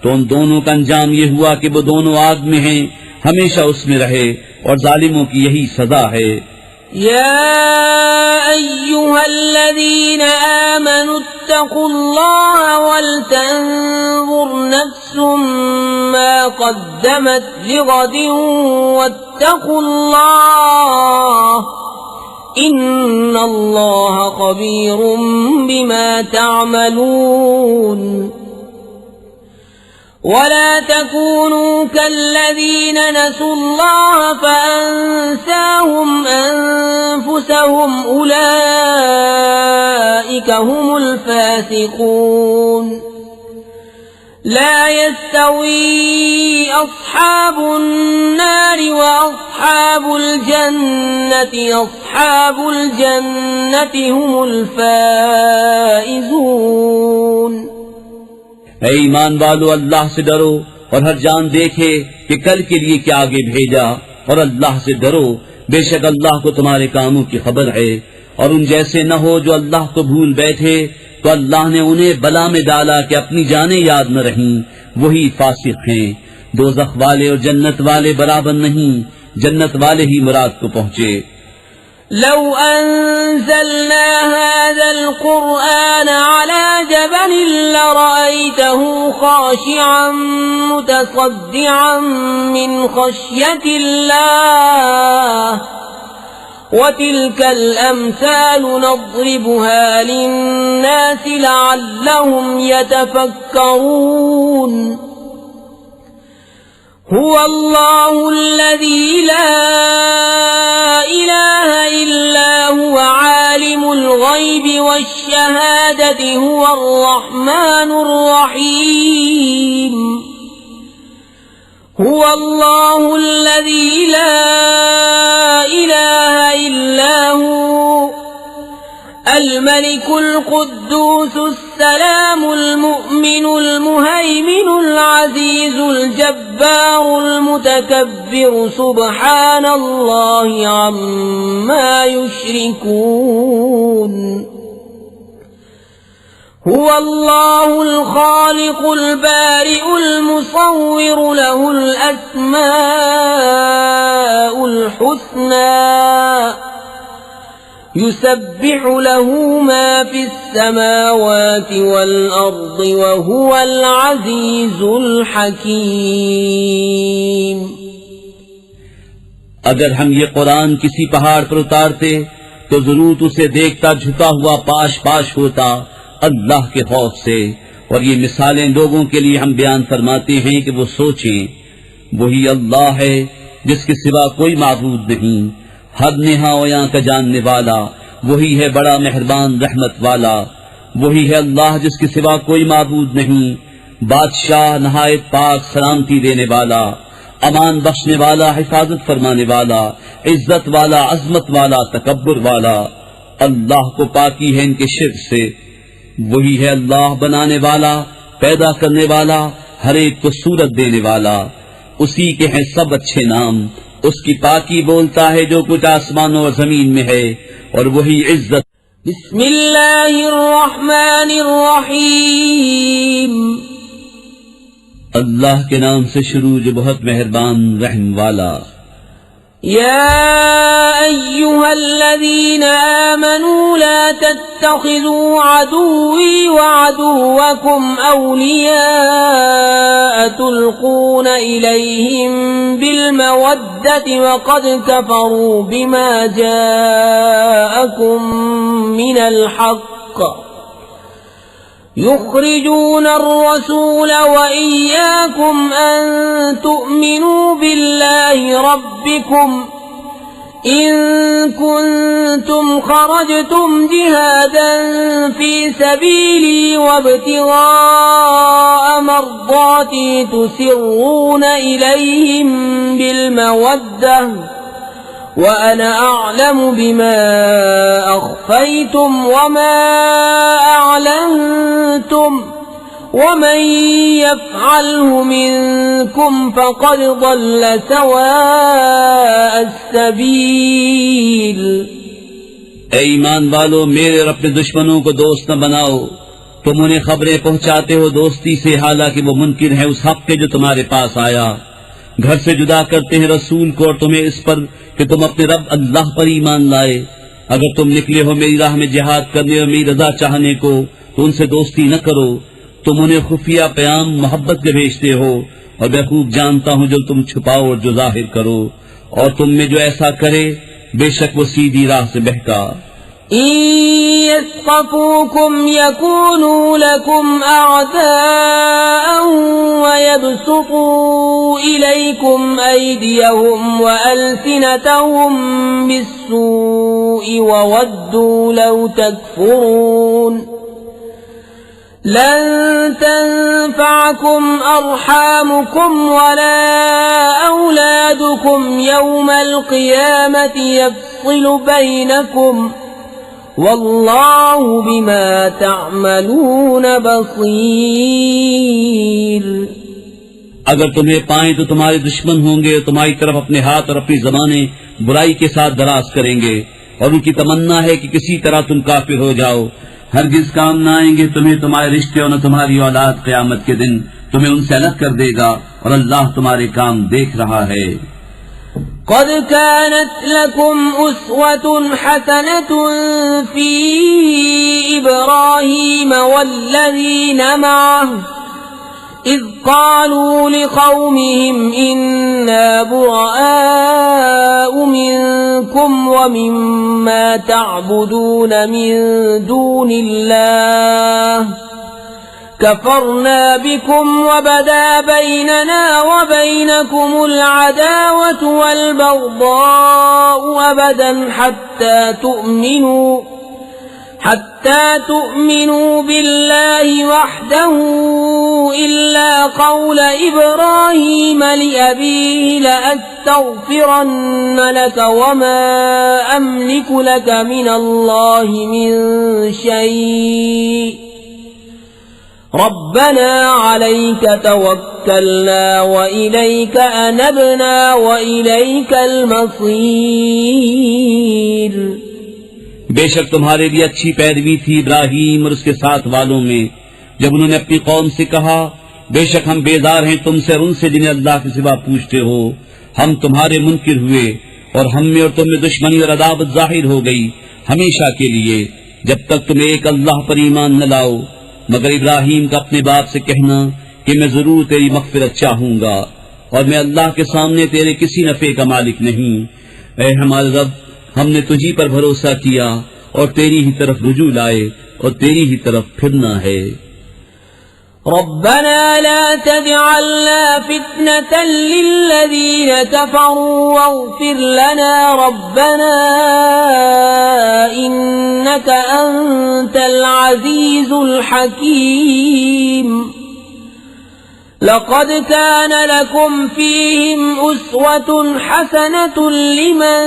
तो उन दोनों का अंजाम ये हुआ कि वो दोनों आग में हैं, हमेशा उसमें रहे और जालिमों की यही सजा है। या अय्युहल्लज़ीन आमनू इत्तक़ुल्लाह वलतंज़ुर नफ्सुम मा क़द्दमत लिग़दिन वत्तक़ुल्लाह इन्नल्लाह ख़बीरुम बिमा तअमलून। वला तकूनू कल्लज़ीन नसुल्लाह फ़अंसाहुम अनफुसहुम उलाइका हुमुल फ़ासिक़ून। ला यस्तवी अस्हाबुन नारि व अस्हाबुल जन्नति हुमुल फ़ाइज़ून। ऐ ईमान वालो, अल्लाह से डरो और हर जान देखे कि कल के लिए क्या आगे भेजा, और अल्लाह से डरो, बेशक अल्लाह को तुम्हारे कामों की खबर है। और उन जैसे न हो जो अल्लाह को भूल बैठे, तो अल्लाह ने उन्हें बला में डाला कि अपनी जानें याद न रहीं, वही फासिक हैं। दोज़ख वाले और जन्नत वाले बराबर नहीं, जन्नत वाले ही मुराद को पहुँचे। लौ अंज़लना हाज़ल क़ुरआन अला जबलिन लरअयतहु ख़ाशिअन मुतसद्दिअन मिन ख़श्यतिल्लाह वतिल्कल अम्सालु नज़रिबुहा लिन्नासि लअल्लहुम यतफ़क्करून। हुवल्लाहुल्लज़ी ला इलाहा इल्ला हुवा आलिमुल ग़ैबि वश्शहादति हुवर्रहमानुर रहीम। हुवल्लाहुल्लज़ी ला इलाहा इल्ला हु الملك القدوس السلام المؤمن المهيمن العزيز الجبار المتكبر سبحان الله عما يشركون هو الله الخالق البارئ المصور له الأسماء الحسنى يسبح له ما في السماوات والأرض وهو العزيز الحكيم। अगर हम ये कुरान किसी पहाड़ पर उतारते तो जरूर उसे देखता झुका हुआ पाश पाश होता अल्लाह के खौफ से। और ये मिसालें लोगों के लिए हम बयान फरमाते हैं कि वो सोचें। वही अल्लाह है जिसके सिवा कोई माबूद नहीं, हद नेहाओं का जानने वाला। वही है बड़ा मेहरबान रहमत वाला। वही है अल्लाह जिसके सिवा कोई माबूद नहीं, बादशाह नहायत पाक सलामती देने वाला। अमान बख्शने वाला, हिफाजत फरमाने वाला, इज्जत वाला, अजमत वाला, तकब्बुर वाला। अल्लाह को पाकी है इनके शिर्क से। वही है अल्लाह बनाने वाला, पैदा करने वाला, हर एक को सूरत देने वाला। उसी के हैं सब अच्छे नाम। उसकी पाकी बोलता है जो कुछ आसमानों और जमीन में है, और वही इज्जत। बिस्मिल्लाहिर रहमानिर रहीम। अल्लाह के नाम से शुरू जो बहुत मेहरबान रहम वाला। या अय्युहल्लज़ीना आमनू ला तत्तखिज़ू अदुव्वी व अदुव्वकुम औलिया तुल्कून इलैहिम बिलमवद्दति व क़द कफ़रू बिमा जाअकुम मिनल हक़्क़ युख़रिजून अर्रसूल व इय्याकुम अन तु'मिनू बिल्लाहि रब्बिकुम इन कुंतुम खरजतुम जिहादन फी सबीली वब्तिगाअ मर्दाती तुसिर्रून इलैहिम बिलमवद्दह व अना अअलमु बिमा अख्फैतुम वमा अअलनतुम वमन यफ़अलहु मिनकुम फ़क़द ضل सवाअ अस्सबील। ऐ ईमान वालो, मेरे और अपने दुश्मनों को दोस्त न बनाओ। तुम उन्हें खबरें पहुंचाते हो दोस्ती से, हालांकि वो मुनकिर है उस हक के जो तुम्हारे पास आया। घर से जुदा करते हैं रसूल को और तुम्हें इस पर कि तुम अपने रब अल्लाह पर ईमान लाए। अगर तुम निकले हो मेरी राह में जिहाद करने और मेरी रजा चाहने को, तो उनसे दोस्ती न करो। तुम उन्हें खुफिया प्याम मोहब्बत के भेजते हो, और मैं खूब जानता हूँ जो तुम छुपाओ और जो जाहिर करो। और तुम में जो ऐसा करे, बेशक वो सीधी राह से बहका। यस्क़फ़ूकुम यकूनू लकुम अअदाअन व यबसुतू इलैकुम अयदियहुम व अल्सिनतहुम बिस्सूइ व वद्दू लौ तकफुरून लन तंफ़अकुम अर्हामुकुम वला औलादुकुम यौमल क़ियामति यफ़्सिलु बैनकुम वल्लाहु बिमा तअमलून बसीर। अगर तुम्हें पाएं तो तुम्हारे दुश्मन होंगे, तुम्हारी तरफ अपने हाथ और अपनी ज़बानें बुराई के साथ दराज करेंगे, और उनकी तमन्ना है कि किसी तरह तुम काफिर हो जाओ। हरगिज काम न आएंगे तुम्हें तुम्हारे रिश्ते और न तुम्हारी औलाद। क़यामत के दिन तुम्हें उनसे अलग कर देगा, और अल्लाह तुम्हारे काम देख रहा है। क़द कानत लकुम उस्वतुन हसनतुन फी इब्राहीम वल्लज़ीना मअहु इज़ क़ालू लिक़ौमिहिम इन्ना बुरआउ मिनकुम व मिम्मा तअबुदून मिन दूनिल्लाह कफ़रना बिकुम व बदा बैनना व बैनकुमुल अदावतु वल बग़दाउ अबदन हत्ता तु'मिनू बिल्लाहि वहदहु इल्ला क़ौल इब्राहीम लिअबीहि लअस्तग़फ़िरन्न लक वमा अमलिकु लक मिनल्लाहि मिन शै'इन रब्बना अलैक तवक्कलना व इलैक अनबना व इलैकल मसीर। बेशक तुम्हारे लिए अच्छी पैरवी थी इब्राहीम और उसके साथ वालों में, जब उन्होंने अपनी कौम से कहा, बेशक हम बेजार हैं तुमसे और उनसे जिन्हें अल्लाह के सिवा पूछते हो। हम तुम्हारे मुनकिर हुए, और हम में और तुम में दुश्मनी और अदावत जाहिर हो गई हमेशा के लिए, जब तक तुम एक अल्लाह पर ईमान न लाओ। मगर इब्राहीम का अपने बाप से कहना कि मैं जरूर तेरी मग़फ़िरत चाहूंगा, और मैं अल्लाह के सामने तेरे किसी नफे का मालिक नहीं। ऐ हमारे रब, हमने तुझी पर भरोसा किया और तेरी ही तरफ रुजू लाए, और तेरी ही तरफ फिरना है। रब्बना ला तजअलना फितनतन लिल्लज़ीन कफ़रू वग़फ़िर लना रब्बना इन्नका अंतल अज़ीज़ुल हकीम। لقد كان لكم فيهم أسوة حسنة لمن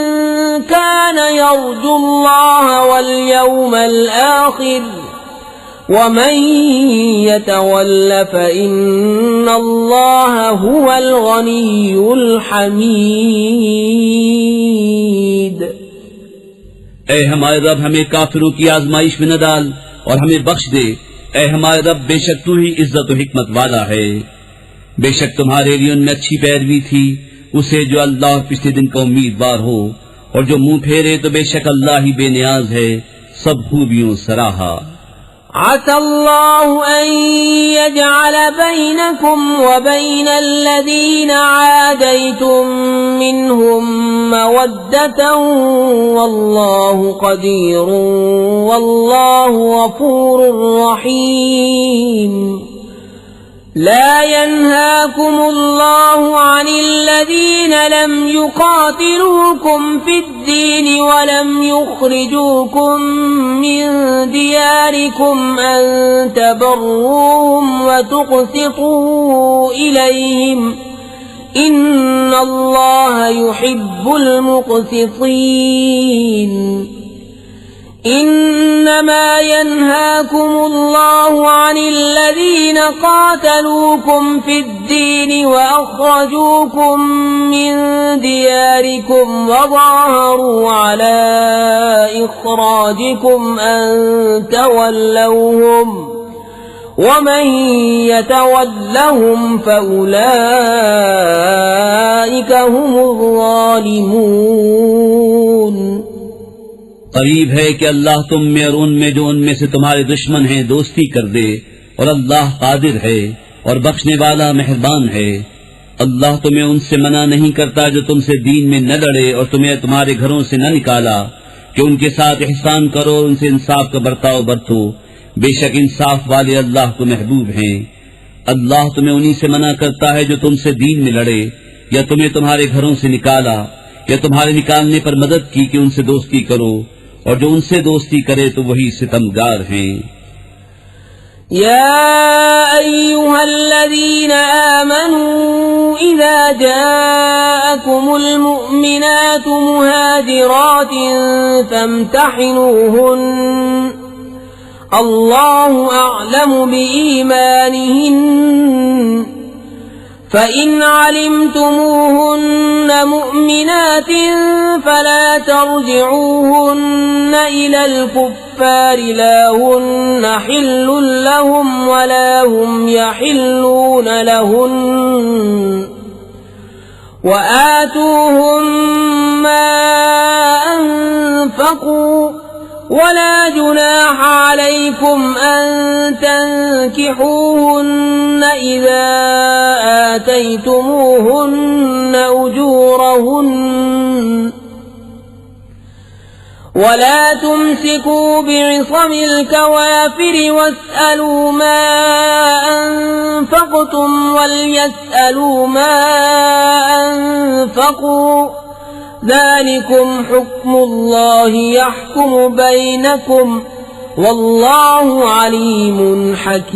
كان يرجو الله واليوم الآخر ومن يتول فإن الله هو الغني الحميد। ऐ हमारे रब हमें काफिरों की आजमाइश में न डाल और हमें बख्श दे। ऐ हमारे रब बेशक तू ही इज्जत और हिकमत वाला है। बेशक तुम्हारे लिए उनमें अच्छी पैरवी थी उसे जो अल्लाह और पिछले दिन का उम्मीदवार हो, और जो मुंह फेरे तो बेशक अल्लाह ही बेनियाज है सब खूबियों सराहा। असल्लाहु अन यजअल बैनकुम व बैन अल्लज़ीन आदैतुम मिनहुम मवद्दतन वल्लाहु क़दीरुन वल्लाहु गफूरुर रहीम। لا ينهاكم الله عن الذين لم يقاتلوكم في الدين ولم يخرجوكم من دياركم أن تبروهم وتقسطوا إليهم إن الله يحب المقسطين। إنما ينهاكم الله عن الذين قاتلوكم في الدين وأخرجوكم من دياركم وظاهروا على إخراجكم أن تولوهم ومن يتولهم فأولئك هم الظالمون। करीब है कि अल्लाह तुम में और उनमें जो उनमें से तुम्हारे दुश्मन हैं दोस्ती कर दे, और अल्लाह कादिर है और बख्शने वाला मेहरबान है। अल्लाह तुम्हें उनसे मना नहीं करता जो तुमसे दीन में न लड़े और तुम्हें तुम्हारे घरों से न निकाला कि उनके साथ एहसान करो और उनसे इंसाफ का बर्ताव बरतो। बेशक इंसाफ वाले अल्लाह को महबूब हैं। अल्लाह तुम्हें उन्हीं से मना करता है जो तुमसे दीन में लड़े या तुम्हें तुम्हारे घरों से निकाला या तुम्हारे निकालने पर मदद की कि उनसे दोस्ती करो, और जो उनसे दोस्ती करे तो वही सितमगार हैं। या अय्युहल्लज़ीना आमनू इज़ा जाअकुमुल मुअमिनातु मुहाजिरातिन फम्तहिनूहुन्न अल्लाहु अअलमु बिईमानिहिन्न فإن علمتموهن مؤمنات فلا ترجعوهن إلى الكفار لا هن حل لهم ولا هم يحلون لهن وآتوهم ما أنفقوا ولا جناح عليكم أن تنكحوهن إذا آتيتموهن أجورهن ولا تمسكوا بعصم الكوافر واسألوا ما أنفقتم وليسألوا ما أنفقوا ذلكم حكم الله يحكم بينكم والله عليم حكيم।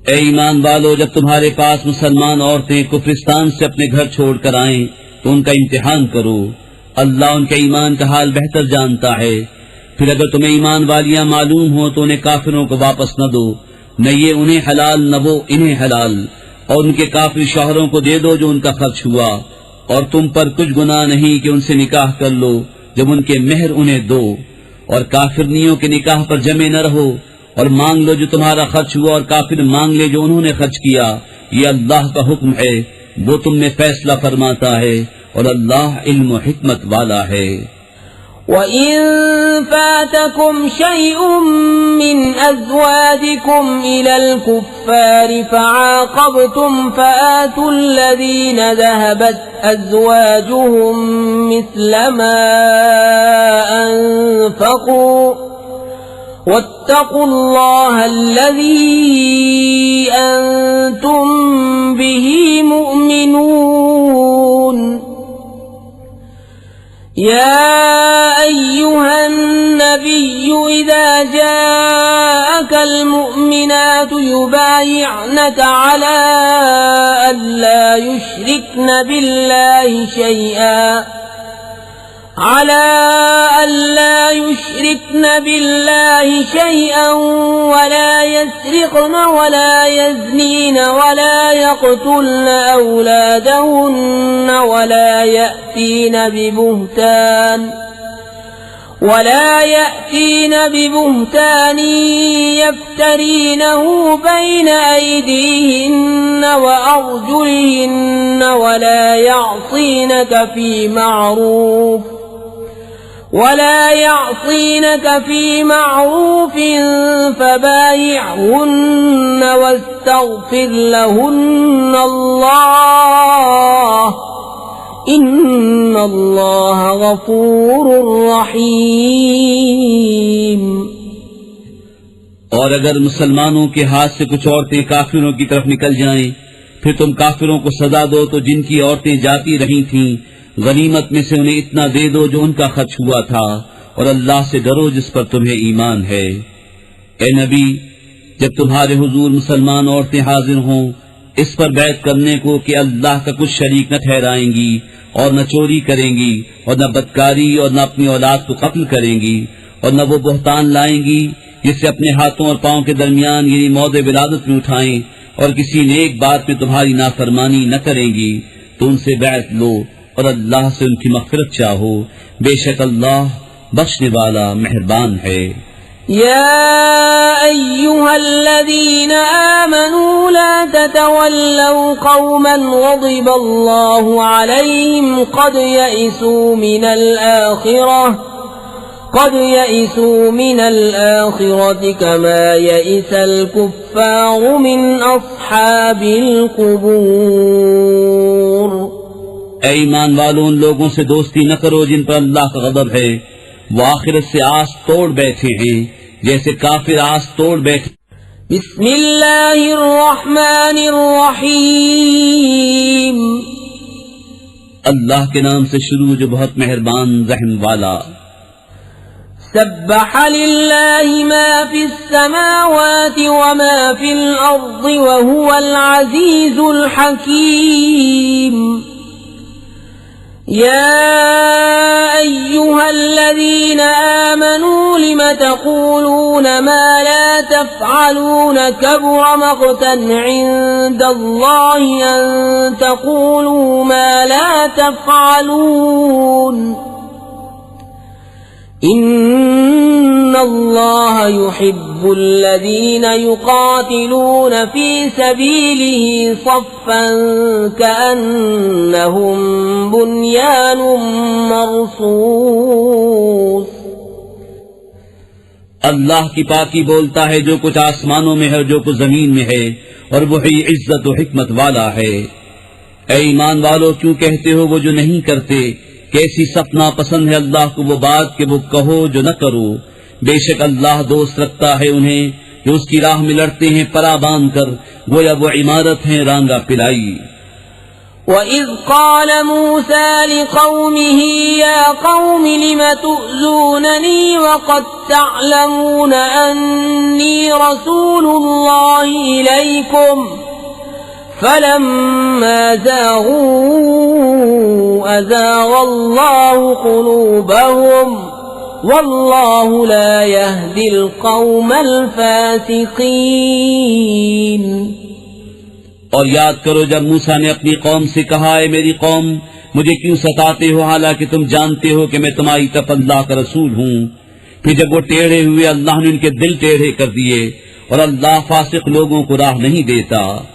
ऐ ईमान वालो, जब तुम्हारे पास मुसलमान औरतें कुफरिस्तान से अपने घर छोड़कर आएं तो उनका इम्तिहान करो। अल्लाह उनके ईमान का हाल बेहतर जानता है। फिर अगर तुम्हें ईमान वालियां मालूम हो तो उन्हें काफिरों को वापस न दो, न ये उन्हें हलाल न वो इन्हें हलाल, और उनके काफिर शौहरों को दे दो जो उनका खर्च हुआ, और तुम पर कुछ गुनाह नहीं कि उनसे निकाह कर लो जब उनके मेहर उन्हें दो, और काफिरनियों के निकाह पर जमे न रहो, और मांग लो जो तुम्हारा खर्च हुआ और काफिर मांग ले जो उन्होंने खर्च किया। ये अल्लाह का हुक्म है, वो तुम में फैसला फरमाता है, और अल्लाह इल्म व हिकमत वाला है। وَإِن فَاتَكُمْ شَيْءٌ مِّنْ أَزْوَاجِكُمْ إِلَى الْكُفَّارِ فَعَاقَبْتُمْ فَآتُوا الَّذِينَ ذَهَبَتْ أَزْوَاجُهُم مِّثْلَ مَا أَنفَقُوا وَاتَّقُوا اللَّهَ الَّذِي أَنتُم بِهِ مُؤْمِنُونَ۔ يا أيها النبي إذا جاءك لك المؤمنات يبايعنك على ألا يشركن بالله شيئا ولا يسرقن ولا يزنين ولا يقتلن أولادهن ولا يأتين ببهتان يفترينه بين أيديهن وأرجلهن ولا يعصينك في معروف فبايعهن واستغفر لهن الله إن الله غفور رحيم। और अगर मुसलमानों के हाथ से कुछ औरतें काफिरों की तरफ निकल जाएं, फिर तुम काफिरों को सजा दो तो जिनकी औरतें जाती रही थीं गनीमत में से उन्हें इतना दे दो जो उनका खर्च हुआ था, और अल्लाह से डरो जिस पर तुम्हें ईमान है। ए नबी, जब तुम्हारे हुजूर मुसलमान औरतें हाजिर हों इस पर बैत करने को कि अल्लाह का कुछ शरीक न ठहराएंगी और न चोरी करेंगी और न बदकारी और न अपनी औलाद को कत्ल करेंगी और न वो बुहतान लाएंगी जिससे अपने हाथों और पांव के दरमियान यानी मौदे विलादत में उठाएं, और किसी नेक बात में तुम्हारी नाफरमानी न करेंगी, तो उनसे बैत लो और अल्लाह से उनकी मग़फ़िरत चाहो। बेशक अल्लाह बख्शने वाला मेहरबान है। या अय्युहल्लज़ीना आमनू ला ततवल्लव क़ौमन ग़ज़िबल्लाहु अलैहिम क़द यइसू मिनल आखिरति कमा यइसल कुफ़्फ़ारु मिन अस्हाबिल क़ुबूर। ऐ ईमान वालों, उन लोगों से दोस्ती न करो जिन पर अल्लाह का ग़ज़ब है, वो आखिरत से आस तोड़ बैठे हैं जैसे काफिर आस तोड़ बैठे। बिस्मिल्लाहिर्रहमानिर्रहीम। अल्लाह के नाम से शुरू जो बहुत मेहरबान रहम वाला। सब्बह लिल्लाहि मा फिस समावाति व मा फिल अर्दि व हुवल अज़ीज़ुल हकीम। या अय्युहल्लज़ीना आमनू लिम तक़ूलून मा ला तफ़अलून कबुर मक़तन इंदल्लाहि अन तक़ूलू मा ला तफ़अलून। इन्नल्लाह युहिब्बुल्लज़ीना युक़ातिलून फ़ी सबीलिही सफ़्फ़न कअन्नहुम बुन्यानुम मरसूस। अल्लाह की पाकी बोलता है जो कुछ आसमानों में है और जो कुछ जमीन में है, और वही इज्जत और हिकमत वाला है। ऐ ईमान वालों, क्यों कहते हो वो जो नहीं करते? कैसी सपना पसंद है अल्लाह को वो बात कि वो कहो जो न करो। बेशक अल्लाह दोस्त रखता है उन्हें जो उसकी राह में लड़ते हैं परा बांध कर, गोया वो इमारत है रांगा पिलाई। वइज़ क़ाल मूसा लिक़ौमिही या क़ौमि लिम तु'ज़ूननी वक़द तअलमून अन्नी रसूलुल्लाहि इलैकुम फलम्मा ज़ाग़ू अज़ाग़ल्लाहु क़ुलूबहुम वल्लाहु ला यहदिल क़ौमल फ़ासिक़ीन। और याद करो जब मूसा ने अपनी कौम से कहा, है मेरी कौम, मुझे क्यों सताते हो हालांकि तुम जानते हो कि मैं तुम्हारी तरफ अल्लाह का रसूल हूँ। फिर जब वो टेढ़े हुए अल्लाह ने उनके दिल टेढ़े कर दिए, और अल्लाह फासिक लोगों को राह नहीं देता।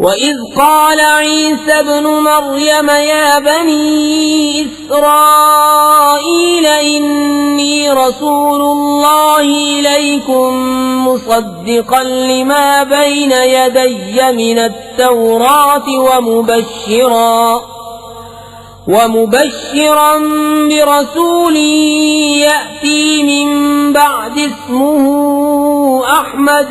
वइज़ क़ाल ईसा इब्नु मर्यम या बनी इस्राईल इन्नी रसूलुल्लाहि इलैकुम मुसद्दिक़न लिमा बैन यदय्य मिनत-तौराति वमुबश्शिरन बिरसूलिन यअती मिन बअदि इस्मुहु अहमद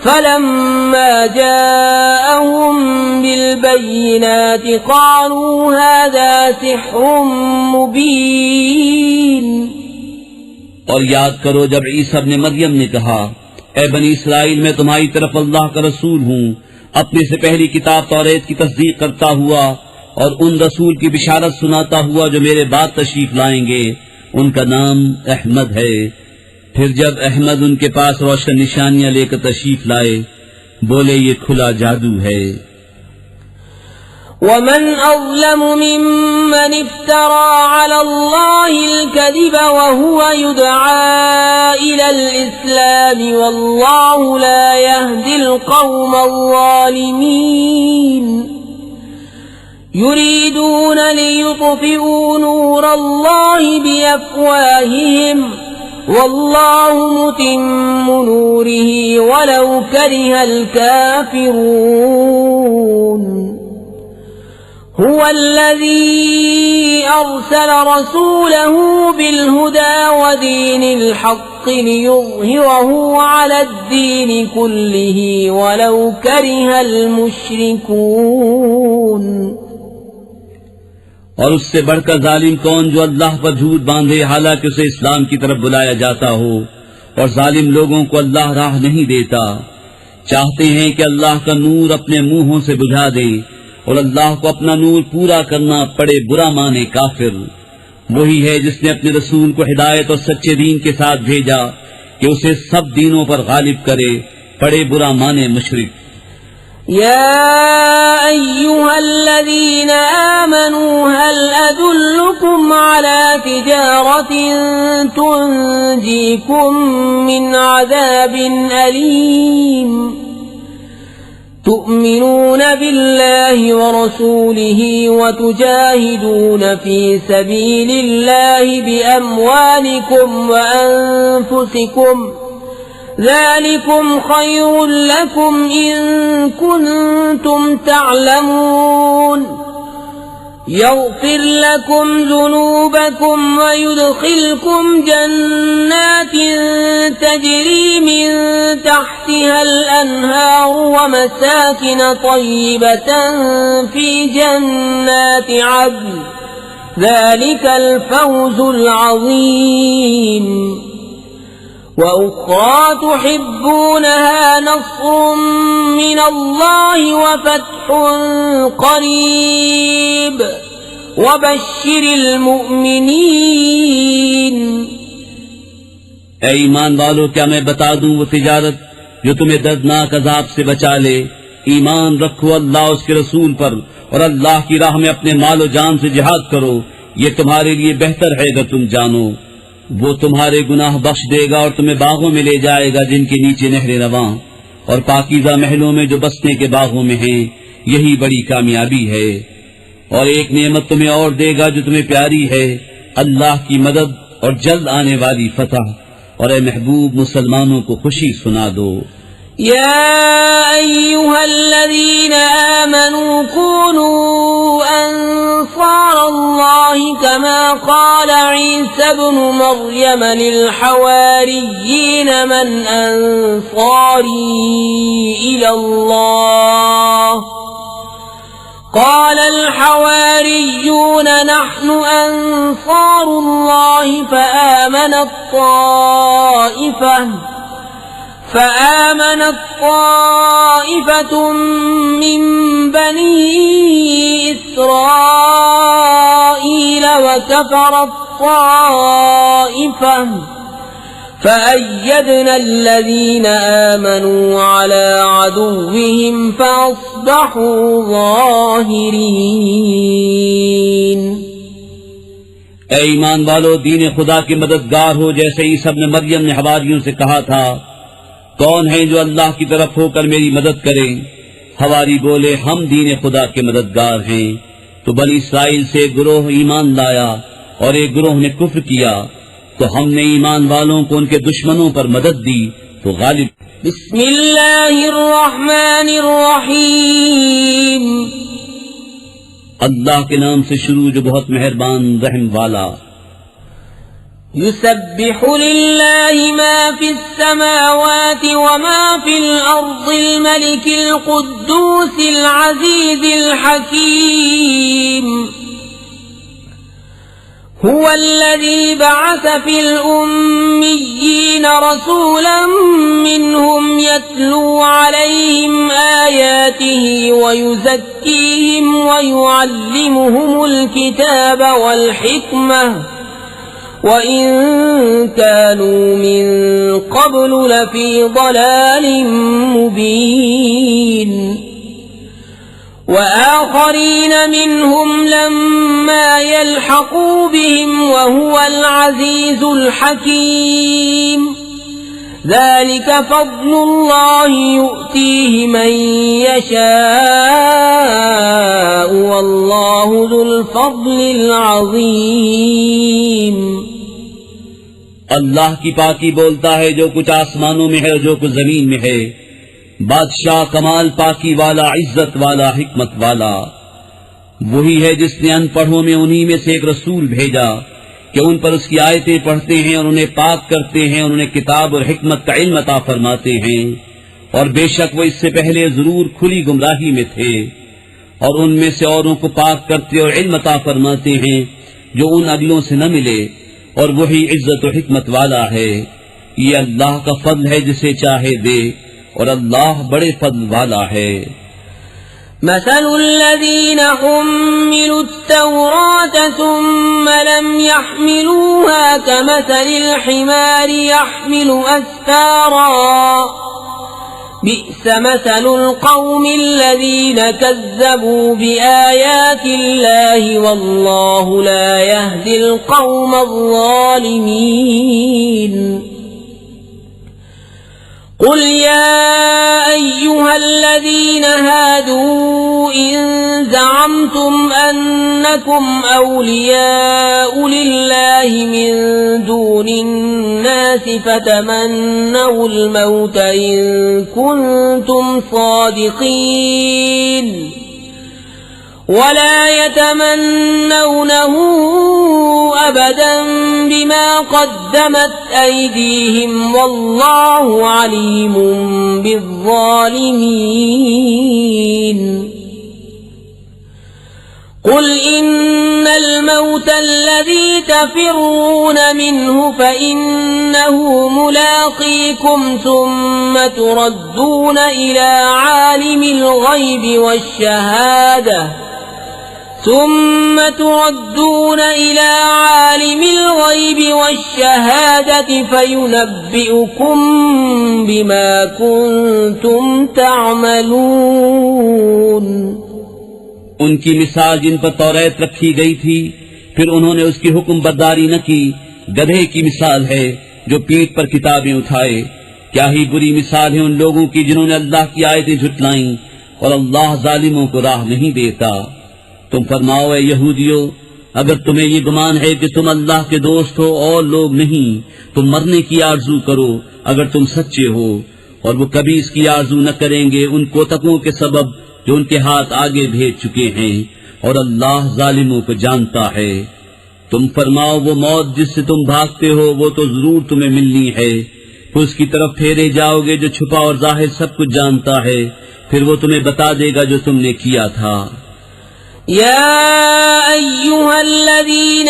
फलम्मा जाअहुम बिलबय्यिनाति क़ालू हाज़ा सिह्रुम मुबीन। और याद करो जब ईसा इब्न मरियम ने कहा, ए बनी इसराइल, मैं तुम्हारी तरफ अल्लाह का रसूल हूँ, अपने से पहली किताब तौरेत की तस्दीक करता हुआ और उन रसूल की बिशारत सुनाता हुआ जो मेरे बाद तशरीफ लाएंगे। उनका नाम अहमद है। फिर जब अहमद उनके पास रोशन निशानियां लेकर तशरीफ लाए, बोले ये खुला जादू है। ومن أظلم ممن افترى على الله الكذب وهو يدعى إلى الإسلام والله لا يهدي القوم الظالمين يريدون ليطفئوا نور الله بأفواههم والله متم نوره ولو كره الكافرون هو الذي أرسل رسوله بالهدى ودين الحق ليظهره على الدين كله ولو كره المشركون। और उससे बढ़कर जालिम कौन जो अल्लाह पर झूठ बांधे हालांकि उसे इस्लाम की तरफ बुलाया जाता हो, और जालिम लोगों को अल्लाह राह नहीं देता। चाहते हैं कि अल्लाह का नूर अपने मुंहों से बुझा दे और अल्लाह को अपना नूर पूरा करना पड़े, बुरा माने काफिर। वही है जिसने अपने रसूल को हिदायत और सच्चे दीन के साथ भेजा कि उसे सब दीनों पर गालिब करे, पड़े बुरा माने मुशरिक। या अय्युहल्लज़ीना आमनू हल अदुल्लुकुम अला तिजारतिन तुंजीकुम मिन अज़ाबिन अलीम तु'मिनून बिल्लाहि व रसूलिहि व तुजाहिदून फी सबीलिल्लाहि बिअम्वालिकुम व अनफुसिकुम ज़ालिकुम खैरुल लकुम इन कुंतुम तअलमून यग़फिर लकुम ज़ुनूबकुम व युदखिलकुम जन्नातिन तजरी मिन तहतिहल अनहार व मसाकिन तय्यबतन फी जन्नाति अदन ज़ालिकल फ़ौज़ुल अज़ीम। وأخرى تحبونها نصر من الله وفتح قريب وبشر المؤمنين। ऐ ईमान वालों, क्या मैं बता दूं वो तिजारत जो तुम्हें दर्दनाक अजाब से बचा ले। ईमान रखो अल्लाह उसके रसूल पर और अल्लाह की राह में अपने मालो जान से जिहाद करो, ये तुम्हारे लिए बेहतर है अगर तुम जानो। वो तुम्हारे गुनाह बख्श देगा और तुम्हें बागों में ले जाएगा जिनके नीचे नहरें रवां, और पाकीज़ा महलों में जो बसने के बागों में हैं। यही बड़ी कामयाबी है। और एक नेमत तुम्हें और देगा जो तुम्हें प्यारी है, अल्लाह की मदद और जल्द आने वाली फतह। और ए महबूब, मुसलमानों को खुशी सुना दो। या अय्युहल्लज़ीना आमनू कूनू अंसारल्लाहि कमा क़ाल ईसा इब्नु मर्यम लिल हवारिय्यीन मन अंसारी इलल्लाह قال الحواريون نحن أنصار الله فآمنت طائفة من بني إسرائيل وكفرت طائفة فأيدنا الذين آمنوا على عدوهم فأصبحوا ظاهرين। ऐ ईमान वालो, दीन खुदा के मददगार हो जैसे ईसा इब्न मरियम ने हवारियों से कहा था, कौन है जो अल्लाह की तरफ होकर मेरी मदद करे। हवारी बोले, हम दीन खुदा के मददगार हैं। तो बनी इस्राइल से एक गिरोह ईमान लाया और एक गिरोह ने कुफ्र किया, तो हमने ईमान वालों को उनके दुश्मनों पर मदद दी तो गालिब। बिस्मिल्लाहिर्रहमानिर्रहीम। अल्लाह के नाम से शुरू जो बहुत मेहरबान रहम वाला। युसब्बिहु लिल्लाहि मा फिस समावाति व मा फिल अर्दिल मलिकिल कुद्दूसिल अज़ीज़िल हकीम। هو الذي بعث في الأميين رسولا منهم يتلو عليهم آياته ويزكيهم ويعلمهم الكتاب والحكمة وإن كانوا من قبل لفي ضلال مبين وآخرين منهم لما يلحقوا بهم وهو العزيز الحكيم ذلك فضل الله يؤتيه من يشاء والله ذو الفضل العظيم अल्लाह की पाकी बोलता है जो कुछ आसमानों में है और जो कुछ जमीन में है। बादशाह कमाल पाकी वाला, इज्जत वाला, हिकमत वाला वही है जिसने अनपढ़ों में उन्हीं में से एक रसूल भेजा कि उन पर उसकी आयतें पढ़ते हैं और उन्हें पाक करते हैं और उन्हें किताब और हिकमत का इल्म अता फरमाते हैं। और बेशक वो इससे पहले जरूर खुली गुमराही में थे। और उनमें से औरों को पाक करते और इल्म अता फरमाते हैं जो उन अगलों से न मिले। और वही इज्जत और हिकमत वाला है। ये अल्लाह का फضل है जिसे चाहे दे और अल्लाह बड़े फضل वाला है। مثل الذين حملوا التوراة ثم لم يحملوها كمثل الحمار يحمل أسفارا بئس مثل القوم الذين كذبوا بآيات الله والله لا يهدي القوم الظالمين قل يا أيها الذين هادوا إن زعمتم أنكم أولياء لله من دون الناس فتمنوا الموت إن كنتم صادقين ولا يتمنونه أبدا بما قدمت أيديهم والله عليم بالظالمين قل إن الموت الذي تفرون منه فإنه ملاقيكم ثم تردون إلى عالم الغيب والشهادة فينبئكم بما كنتم تعملون उनकी मिसाल जिन पर तौरात रखी गई थी फिर उन्होंने उसकी हुक्म बरदारी न की, गधे की मिसाल है जो पीठ पर किताबें उठाए। क्या ही बुरी मिसाल है उन लोगों की जिन्होंने अल्लाह की आयतें झुटलाईं और अल्लाह जालिमों को राह नहीं देता। तुम फरमाओ ऐ यहूदियों, अगर तुम्हें ये गुमान है कि तुम अल्लाह के दोस्त हो और लोग नहीं, तुम मरने की आरजू करो अगर तुम सच्चे हो। और वो कभी इसकी आरजू न करेंगे उन कोतकों के सबब जो उनके हाथ आगे भेज चुके हैं और अल्लाह जालिमों को जानता है। तुम फरमाओ वो मौत जिससे तुम भागते हो वो तो जरूर तुम्हें मिलनी है, फिर उसकी तरफ फेरे जाओगे जो छुपा और जाहिर सब कुछ जानता है, फिर वो तुम्हें बता देगा जो तुमने किया था। يا أيها الذين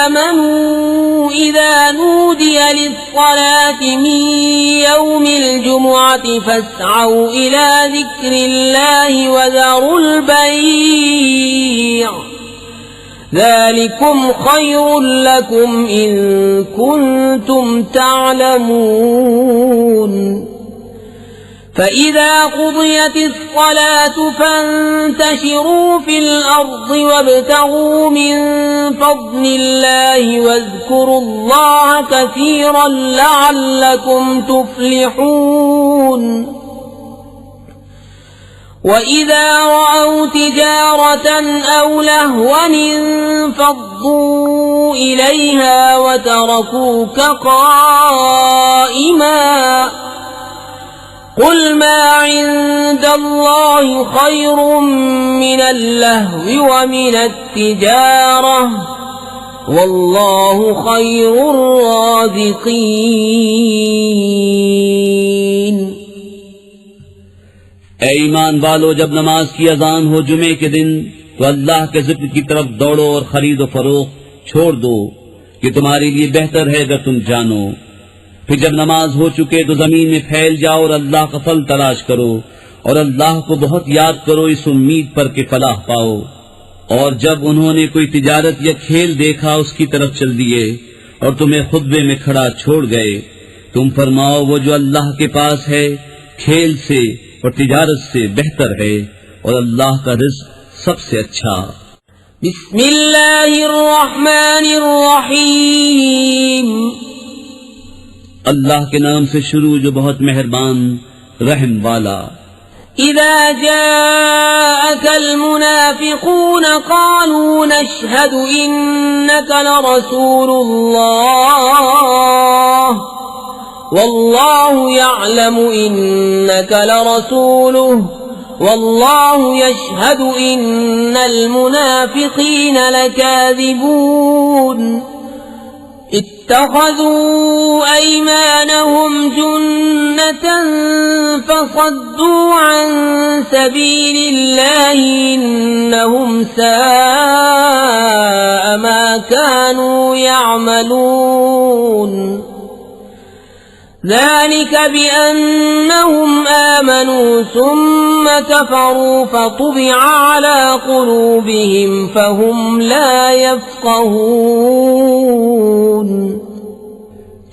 آمنوا إذا نودي للصلاة من يوم الجمعة فاسعوا إلى ذكر الله وذروا البيع ذلكم خير لكم إن كنتم تعلمون فإذا قضيت الصلاة فانتشروا في الأرض وابتغوا من فضل الله واذكروا الله كثيرا لعلكم تفلحون وإذا رأوا تجارة أو لهوا انفضوا إليها وتركوك قائما قل ما عند الله خير من اللهو ومن التجارة والله خير الرازقين ऐ ईमान वालो, जब नमाज की अजान हो जुमे के दिन तो अल्लाह के जिक्र की तरफ दौड़ो और खरीद और फरोख्त छोड़ दो कि तुम्हारे लिए बेहतर है अगर तुम जानो। फिर जब नमाज हो चुके तो जमीन में फैल जाओ और अल्लाह का फल तलाश करो और अल्लाह को बहुत याद करो इस उम्मीद पर कि फलाह पाओ। और जब उन्होंने कोई तिजारत या खेल देखा उसकी तरफ चल दिए और तुम्हें खुतबे में खड़ा छोड़ गए। तुम फरमाओ वो जो अल्लाह के पास है खेल से और तिजारत से बेहतर है और अल्लाह का रिज़्क़ सबसे अच्छा। बिस्मिल्लाहिर्रहमानिर्रहीम। अल्लाह के नाम से शुरू जो बहुत मेहरबान रहम वाला। इज़ा जाअकल मुनाफ़िक़ून क़ालू नशहदु इन्नका लरसूलुल्लाह वल्लाहु यअलमु इन्नका लरसूलुहु वल्लाहु यशहदु इन्नल मुनाफ़िक़ीन लकाज़िबून। इत्तख़ज़ू अयमानहुम जुन्नतन फसद्दू अन सबीलिल्लाहि इन्नहुम साअ मा कानू यअमलून। ذلك بأنهم آمنوا ثم كفروا فطبع على قلوبهم فهم لا يفقهون।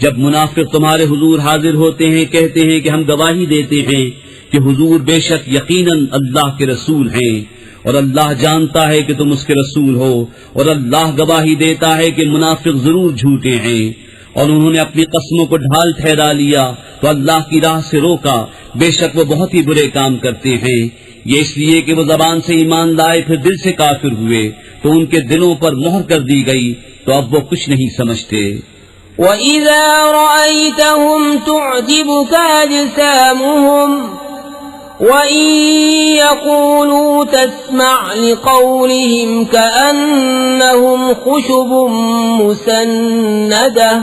जब मुनाफिक तुम्हारे हुजूर हाजिर होते हैं कहते हैं कि हम गवाही देते हैं कि हुजूर बेशक यकीनन अल्लाह के रसूल हैं और अल्लाह जानता है कि तुम उसके रसूल हो और अल्लाह गवाही देता है कि मुनाफिक जरूर झूठे हैं। और उन्होंने अपनी कस्मों को ढाल ठहरा लिया तो अल्लाह की राह से रोका, बेशक वो बहुत ही बुरे काम करते हैं। ये इसलिए कि वो जबान से ईमान लाए फिर दिल से काफिर हुए तो उनके दिलों पर मोहर कर दी गई तो अब वो कुछ नहीं समझते। वइज़ा रअयतहुम तुअजिबुका अजसामुहुम वइन यक़ूलू तस्मअ लिक़ौलिहिम कअन्नहुम खुशुबुम मुसन्नदह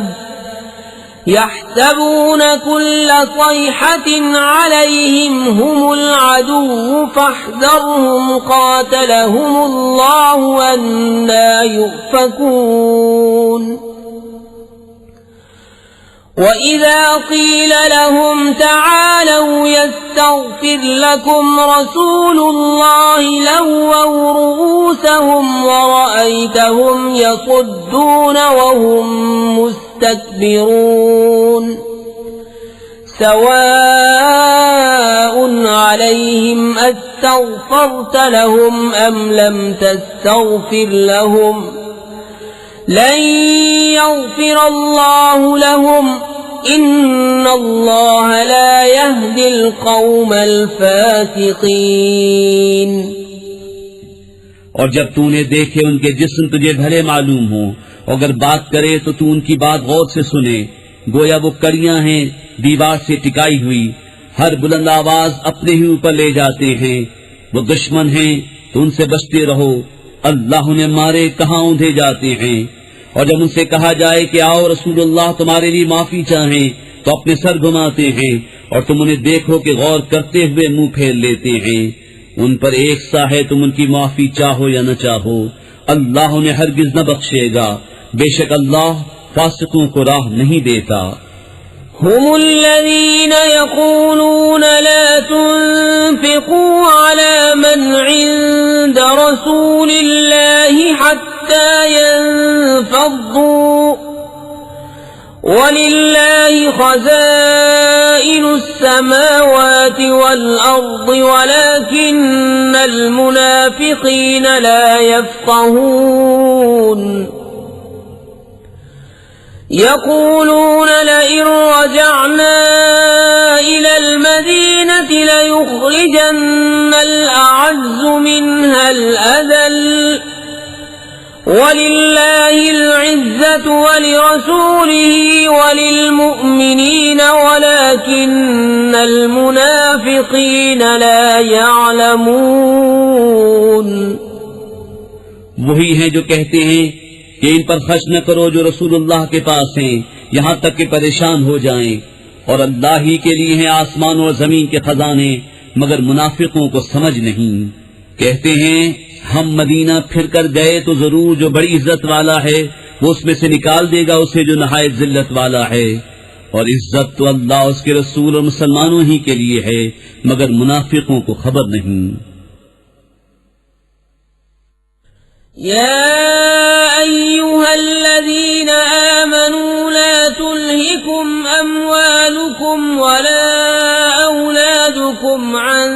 यहसबून कुल्ल सयहतिन अलैहिम हुमुल अदुव्वु फहज़रहुम क़ातलहुमुल्लाहु अन्ना युफ़कून। وَإِذَا قِيلَ لَهُمْ تَعَالَوْا يَسْتَغْفِرْ لَكُمْ رَسُولُ اللَّهِ لَوَّوْا رُءُوسَهُمْ وَرَأَيْتَهُمْ يَصُدُّونَ وَهُمْ مُسْتَكْبِرُونَ سَوَاءٌ عَلَيْهِمْ أَسْتَغْفَرْتَ لَهُمْ أَمْ لَمْ تَسْتَغْفِرْ لَهُمْ لن يغفر الله لهم إن الله لا يهدي القوم الفاسقين। और जब तूने देखे उनके जिस्म तुझे भले मालूम हो, अगर बात करे तो तू उनकी बात गौर से सुने, गोया वो कड़ियां हैं दीवार से टिकाई हुई, हर बुलंद आवाज अपने ही ऊपर ले जाते हैं। वो दुश्मन हैं तो उनसे बचते रहो, अल्लाह उन्हें मारे कहाँ ऊंधे जाते हैं। और जब उनसे कहा जाए कि आओ रसूलुल्लाह तुम्हारे लिए माफी चाहें तो अपने सर घुमाते हैं और तुम उन्हें देखो कि गौर करते हुए मुंह फेर लेते हैं। उन पर एक सा है तुम उनकी माफी चाहो या न चाहो, अल्लाह उन्हें हरगिज न बख्शेगा, बेशक अल्लाह फासिकों को राह नहीं देता। हुमुल्लज़ीन यक़ूलून ला तुन्फ़िक़ू अला मन इन्द रसूलिल्लाहि हत्ता यन्फ़द्दू वलिल्लाहि ख़ज़ाइनुस समावाति वल अर्दि वलाकिन्नल मुनाफ़िक़ीन ला यफ़क़हून। यक़ूलून लइन रजअना इलल मदीनति लयुख़रिजन्नल अअज़्ज़ु मिन्हल अज़ल वलिल्लाहिल इज़्ज़तु वलिरसूलिहि वलिलमुअ्मिनीन वलाकिन्नल मुनाफ़िक़ीन ला यअलमून। वही हैं जो कहते हैं कि इन पर खर्च न करो जो रसूलुल्लाह के पास हैं, यहाँ तक कि परेशान हो जाएं, और अल्लाह ही के लिए हैं आसमान और जमीन के खजाने, मगर मुनाफिकों को समझ नहीं। कहते हैं हम मदीना फिर कर गए तो जरूर जो बड़ी इज्जत वाला है वो उसमें से निकाल देगा उसे जो नहायत जिल्लत वाला है। और इज्जत तो अल्लाह, उसके रसूल और मुसलमानों ही के लिए है, मगर मुनाफिकों को खबर नहीं। या अय्युहल्लज़ीना आमनू ला तुल्हिकुम अम्वालुकुम वला औलादुकुम अन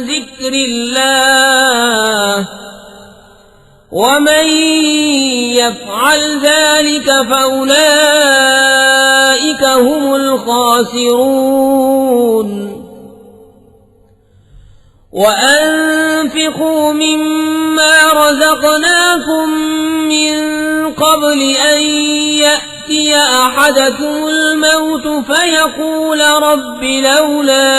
ज़िक्रिल्लाह वमन यफ़अल ज़ालिका फ़उलाइका हुमुल ख़ासिरून। وأنفقوا مما رزقناكم من قبل أن يأتي أحدكم الموت فيقول رب لولا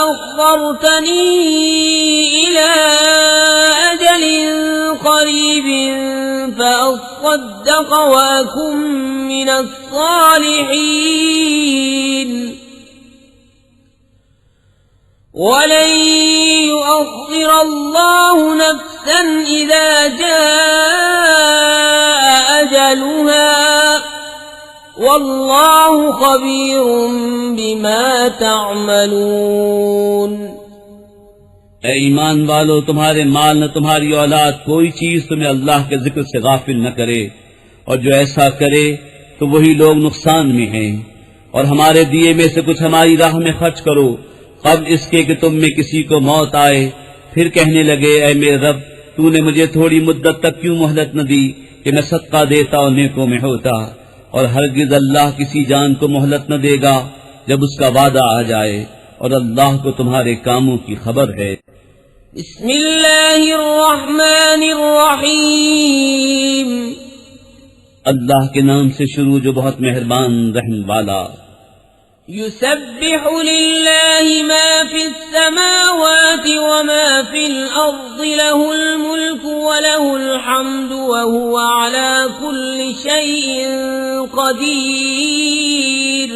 أخرتني إلى أجل قريب فأصدق وأكن من الصالحين ولن يؤخر الله نفسا إذا جاء أجلها والله خبير بما تعملون। ऐ ईमान वालो, तुम्हारे माल न तुम्हारी औलाद कोई चीज तुम्हें अल्लाह के जिक्र से गाफिल न करे, और जो ऐसा करे तो वही लोग नुकसान में हैं। और हमारे दिए में से कुछ हमारी राह में खर्च करो, कब्ल इसके कि तुम में किसी को मौत आए, फिर कहने लगे ऐ मेरे रब, तूने मुझे थोड़ी मुद्दत तक क्यों मोहलत न दी कि मैं सदका देता और नेकों में होता। और हरगिज अल्लाह किसी जान को मोहलत न देगा जब उसका वादा आ जाए, और अल्लाह को तुम्हारे कामों की खबर है। बिस्मिल्लाहिर्रहमानिर्रहीम। अल्लाह के नाम से शुरू जो बहुत मेहरबान रहम वाला। युसब्बिहु लिल्लाहि मा फिस समावाति व मा फिल अर्दि लहुल मुल्कु व लहुल हम्दु व हुवा अला कुल्लि शैइन क़दीर।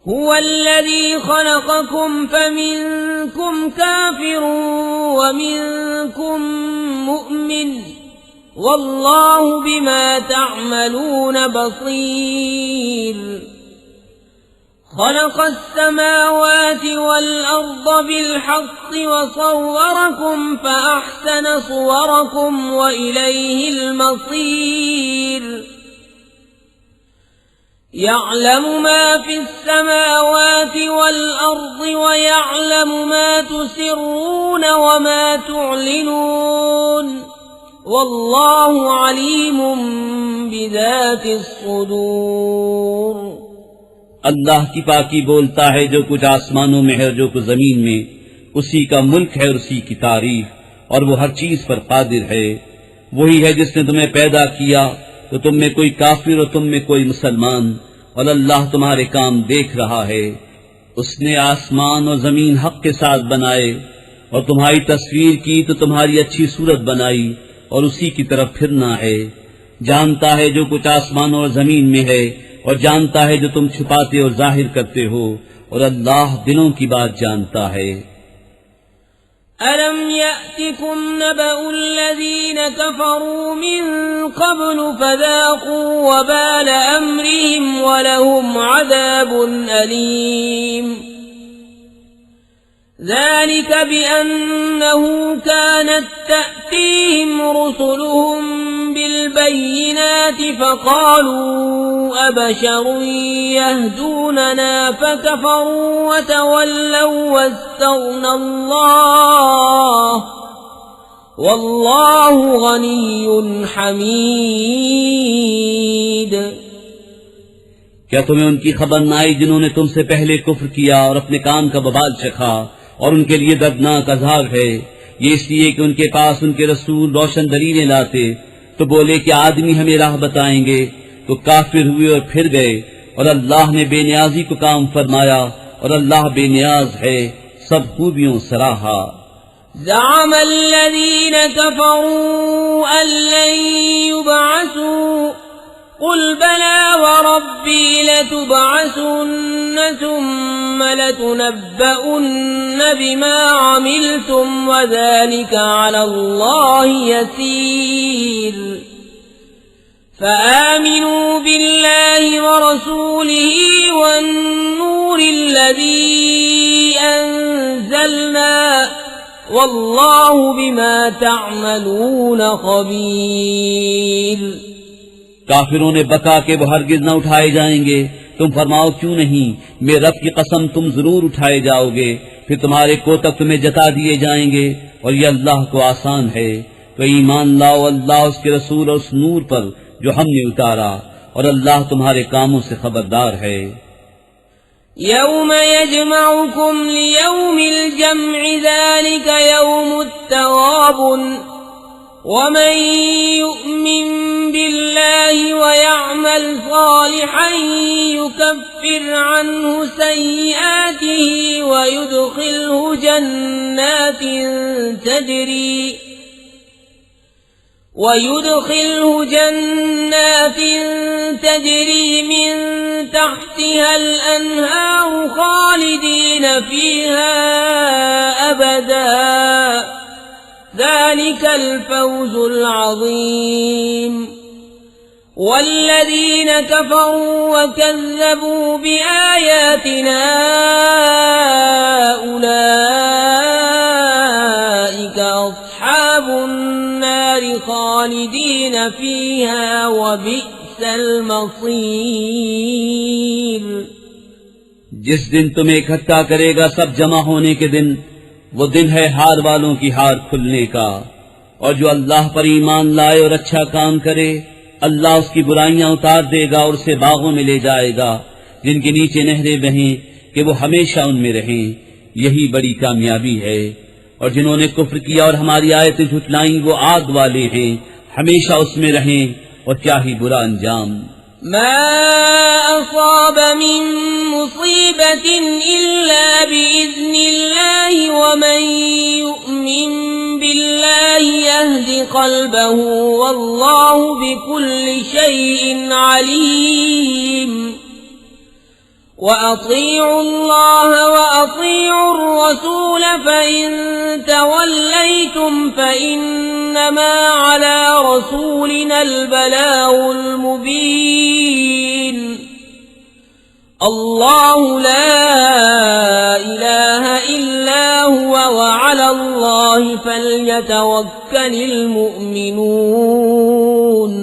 हुवल्लज़ी ख़लक़कुम फमिनकुम काफ़िरुन व मिनकुम मुअमिन वल्लाहु बिमा तअमलून बसीर। खलक़स समावाति वल अर्द बिल हक़्क़ि व सव्वरकुम फ़अहसन सुवरकुम व इलैहिल मसीर। यअलमु मा फिस समावाति वल अर्द व यअलमु मा तुसिर्रून व मा तुअलिनून वल्लाहु अलीमुम बिज़ातिस सुदूर। अल्लाह की पाकी बोलता है, जो कुछ आसमानों में है और जो कुछ जमीन में, उसी का मुल्क है और उसी की तारीफ, और वो हर चीज पर कादिर है। वही है जिसने तुम्हें पैदा किया तो तुम में कोई काफिर और तुम में कोई मुसलमान, और अल्लाह तुम्हारे काम देख रहा है। उसने आसमान और जमीन हक के साथ बनाए और तुम्हारी तस्वीर की तो तुम्हारी अच्छी सूरत बनाई, और उसी की तरफ फिरना है। जानता है जो कुछ आसमानों और जमीन में है, और जानता है जो तुम छुपाते और जाहिर करते हो, और अल्लाह दिलों की बात जानता है। अलम यअतिकुम नबउल्लज़ीन कफ़रू मिन क़ब्लु फ़ज़ाक़ू वबाल अम्रिहिम वलहुम अज़ाबुन अलीम। ذلك بأنه كانت تأتيهم رسلهم بالبينات فقالوا أبشر يهدوننا فكفروا وتولوا واستغنى الله والله غني حميد। क्या तुम्हें उनकी खबर न आई जिन्होंने तुमसे पहले कुफ्र किया और अपने काम का बबाल चखा, और उनके लिए दर्दनाक अज़ाब है। ये इसलिए कि उनके पास उनके रसूल रोशन दलीलें लाते तो बोले कि आदमी हमें राह बताएंगे, तो काफिर हुए और फिर गए। और अल्लाह ने बेनियाजी को काम फरमाया, और अल्लाह बेनियाज है, सब खूबियों सराहा। ज़अम अल्लज़ीन कफ़रू अन लन युबअसू قل بلى وربي لتبعثن ثم لتنبؤن بما عملتم وذلك على الله يسير فآمنوا بالله ورسوله والنور الذي أنزلنا والله بما تعملون خبير। काफिरों ने बका के वो हरगिज न उठाए जाएंगे। तुम फरमाओ क्यों नहीं, मेरे रब की कसम तुम जरूर उठाए जाओगे, फिर तुम्हारे कोतक तुम्हें जता दिए जाएंगे और ये अल्लाह को आसान है। तो ईमान लाओ अल्लाह उसके रसूल और उस नूर पर जो हमने उतारा, और अल्लाह तुम्हारे कामों से खबरदार है। यौम यजमउकुम लियौमिल जम्इ ज़ालिका यौमुत-तग़ाबुन वमन यु'मिन बिल्लाहि वयअमल सालिहन युकफ्फिर अन्हु सय्यिआतिहि वयुदखिलहु जन्नात तजरी मिन तहतिहा अल-अन्हार खालिदीन फीहा अबदा ज़ालिकल फ़ौज़ुल अज़ीम। वल्लज़ीन कफ़रू वकज़्ज़बू बिआयातिना उलाइका अस्हाबुन नार खालिदीन फीहा वबिअसल मसीर। जिस दिन तुम्हें इकट्ठा करेगा सब जमा होने के दिन, वो दिन है हार वालों की हार खुलने का। और जो अल्लाह पर ईमान लाए और अच्छा काम करे, अल्लाह उसकी बुराइयां उतार देगा और उसे बागों में ले जाएगा जिनके नीचे नहरें बहें कि वो हमेशा उनमें रहें। यही बड़ी कामयाबी है। और जिन्होंने कुफ्र किया और हमारी आयतें झुटलाई, वो आग वाले हैं, हमेशा उसमें रहें, और क्या ही बुरा अंजाम। मा असाब मिन मुसीबतिन इल्ला बिइज़्निल्लाहि वमन यु'मिन बिल्लाहि यहदि क़ल्बहु वल्लाहु बिकुल्लि शैइन अलीम। वअतीअु अल्लाह वअतीअु अर्रसूल फ़इन तवल्लैतुम फ़इन्नमा अला रसूलिनल बलागुल मुबीन। अल्लाहु ला इलाहा इल्ला हुवा वअला अल्लाहि फ़ल्यतवक्कलिल मुअ्मिनून।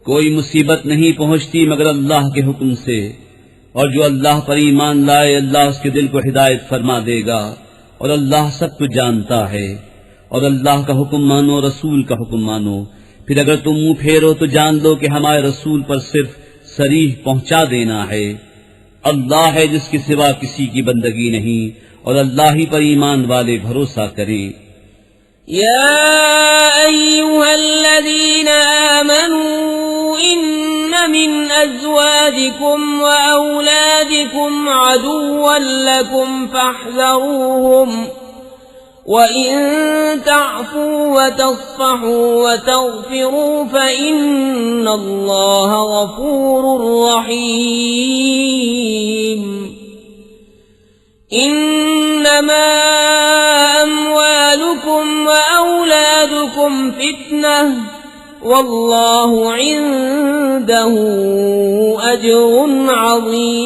कोई मुसीबत नहीं पहुंचती मगर अल्लाह के हुक्म से, और जो अल्लाह पर ईमान लाए अल्लाह उसके दिल को हिदायत फरमा देगा, और अल्लाह सब कुछ जानता है। और अल्लाह का हुक्म मानो, रसूल का हुक्म मानो। फिर अगर तुम मुंह फेरो तो जान लो कि हमारे रसूल पर सिर्फ सरीह पहुंचा देना है। अल्लाह है जिसके सिवा किसी की बंदगी नहीं, और अल्लाह ही पर ईमान वाले भरोसा करें। या अय्युहल्लज़ीना आमनू मिन अज़वाजिकुम व औलादिकुम अदुव्वन लकुम फहज़रूहुम व इन तअफू व तस्फ़हू व तग़फ़िरू फ़इन्नल्लाह गफ़ूरुर रहीम। इन्नमा अम्वालुकुम व औलादुकुम फ़ित्नह वल्लाहु इंदहु अज्रुन अज़ीम।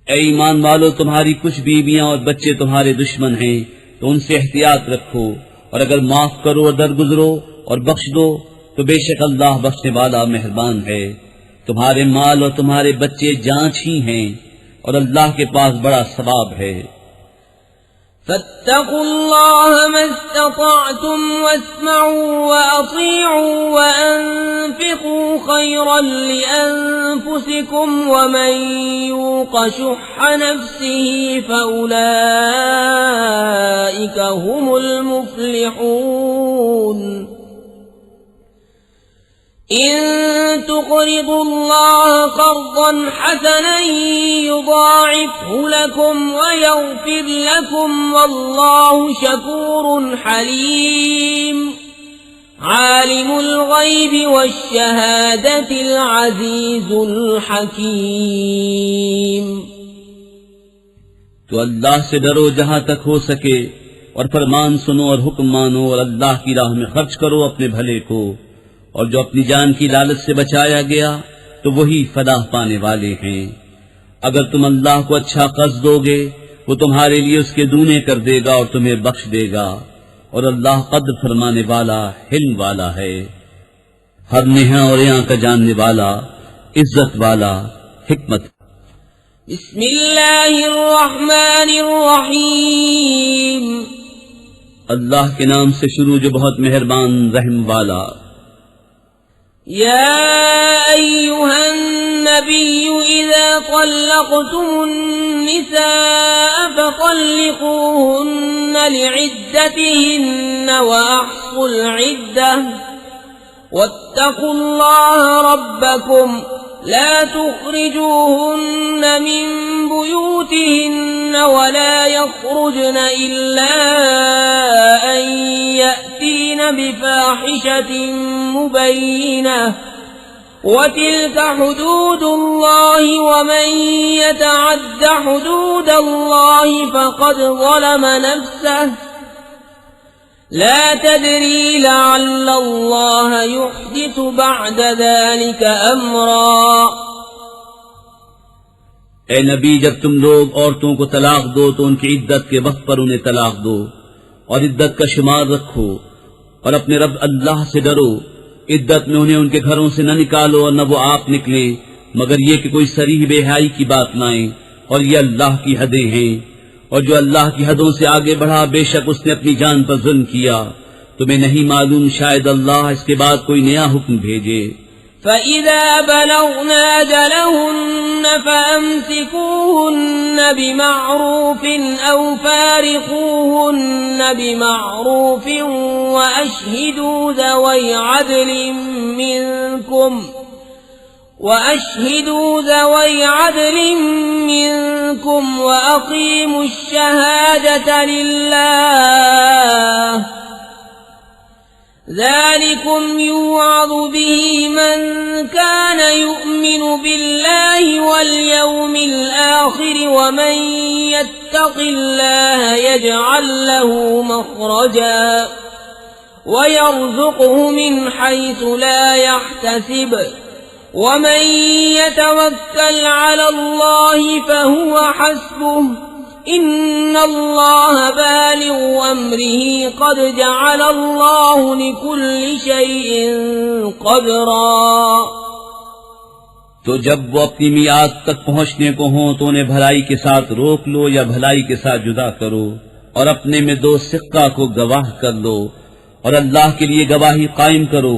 ऐ ईमान वालो, तुम्हारी कुछ बीवियां और बच्चे तुम्हारे दुश्मन हैं, तो उनसे एहतियात रखो, और अगर माफ करो और दरगुजरो और बख्श दो तो बेशक अल्लाह बख्शने वाला मेहरबान है। तुम्हारे माल और तुम्हारे बच्चे जांच ही हैं, और अल्लाह के पास बड़ा सवाब है। फत्तकुल्लाह मस्ततअतुम वस्मऊ वअतीअू वअन्फिकू खैरन लिअन्फुसिकुम वमन यूक़ शुह्ह नफ्सिही फउलाइका हुमुल मुफ्लिहून। इन तुक़रिदुल्लाह क़र्ज़न हसनन युज़ाइफ़हु लकुम वयग़फ़िर लकुम वल्लाहु शकूरुन हलीम। आलिमुल गैबि वश्शहादतिल अज़ीज़ुल हकीम। तो अल्लाह से डरो जहां तक हो सके और फरमान सुनो और हुक्म मानो और अल्लाह की राह में खर्च करो अपने भले को, और जो अपनी जान की लालच से बचाया गया तो वही फलाह पाने वाले हैं। अगर तुम अल्लाह को अच्छा कर्ज दोगे वो तुम्हारे लिए उसके दूने कर देगा और तुम्हें बख्श देगा, और अल्लाह कद्र फरमाने वाला हिल्म वाला है, हर नेहा और यहाँ का जानने वाला, इज्जत वाला, हिकमत। बिस्मिल्लाहिर्रहमानिर्रहीम। अल्लाह के नाम से शुरू जो बहुत मेहरबान रहम वाला। या अय्युहन नबिय्यु इज़ा तल्लक़्तुमुन निसाअ फतल्लिक़ूहुन्ना लिइद्दतिहिन्ना व अह्सुल इद्दह वत्तक़ुल्लाह रब्बकुम ला तुख़रिजूहुन्न मिन बुयूतिहिन्न वला यख़रुजन इल्ला अन यअतीन बिफ़ाहिशतिन मुबय्यिनह वतिल्क हुदूदुल्लाहि वमन यतअद्द हुदूदल्लाहि फ़क़द ज़लम नफ़्सह ला तदरी लअल्लल्लाह युहदिथु बअद ज़ालिक अम्रा। ए नबी, जब तुम लोग औरतों को तलाक दो तो उनकी इद्दत के वक्त पर उन्हें तलाक दो और इद्दत का शुमार रखो और अपने रब अल्लाह से डरो। इद्दत में उन्हें उनके घरों से न निकालो और न वो आप निकले, मगर ये कि कोई सरीह बेहाई की बात न आए, और ये अल्लाह की हदें हैं। और जो अल्लाह की हदों से आगे बढ़ा बेशक उसने अपनी जान पर जुल्म किया। तुम्हें नहीं मालूम शायद अल्लाह इसके बाद कोई नया हुक्म भेजे। फ़इज़ा बलग़ना अजलहुन्न फ़अम्सिकूहुन्न बिमअरूफ़िन औ फ़ारिक़ूहुन्न बिमअरूफ़िन वअश्हिदू ज़वै अदलिन मिनकुम वअक़ीमुश शहादत लिल्लाह ज़ालिकुम युअज़ु बिही मन कान युअमिनु बिल्लाहि वल यौमिल आखिर वमन यत्तक़िल्लाह यजअल लहू मख़रजा वयरज़ुक़हु मिन हैसु ला यहतसिब वमन यतवक्कल अलल्लाहि फहुव हस्बुह इन्नल्लाह बालिग़ु अम्रिही क़द जअलल्लाहु लिकुल्लि शैइन क़दरा। तो जब वो अपनी मियाद तक पहुंचने को हों तो उन्हें भलाई के साथ रोक लो या भलाई के साथ जुदा करो, और अपने में दो सिक्का को गवाह कर लो और अल्लाह के लिए गवाही कायम करो।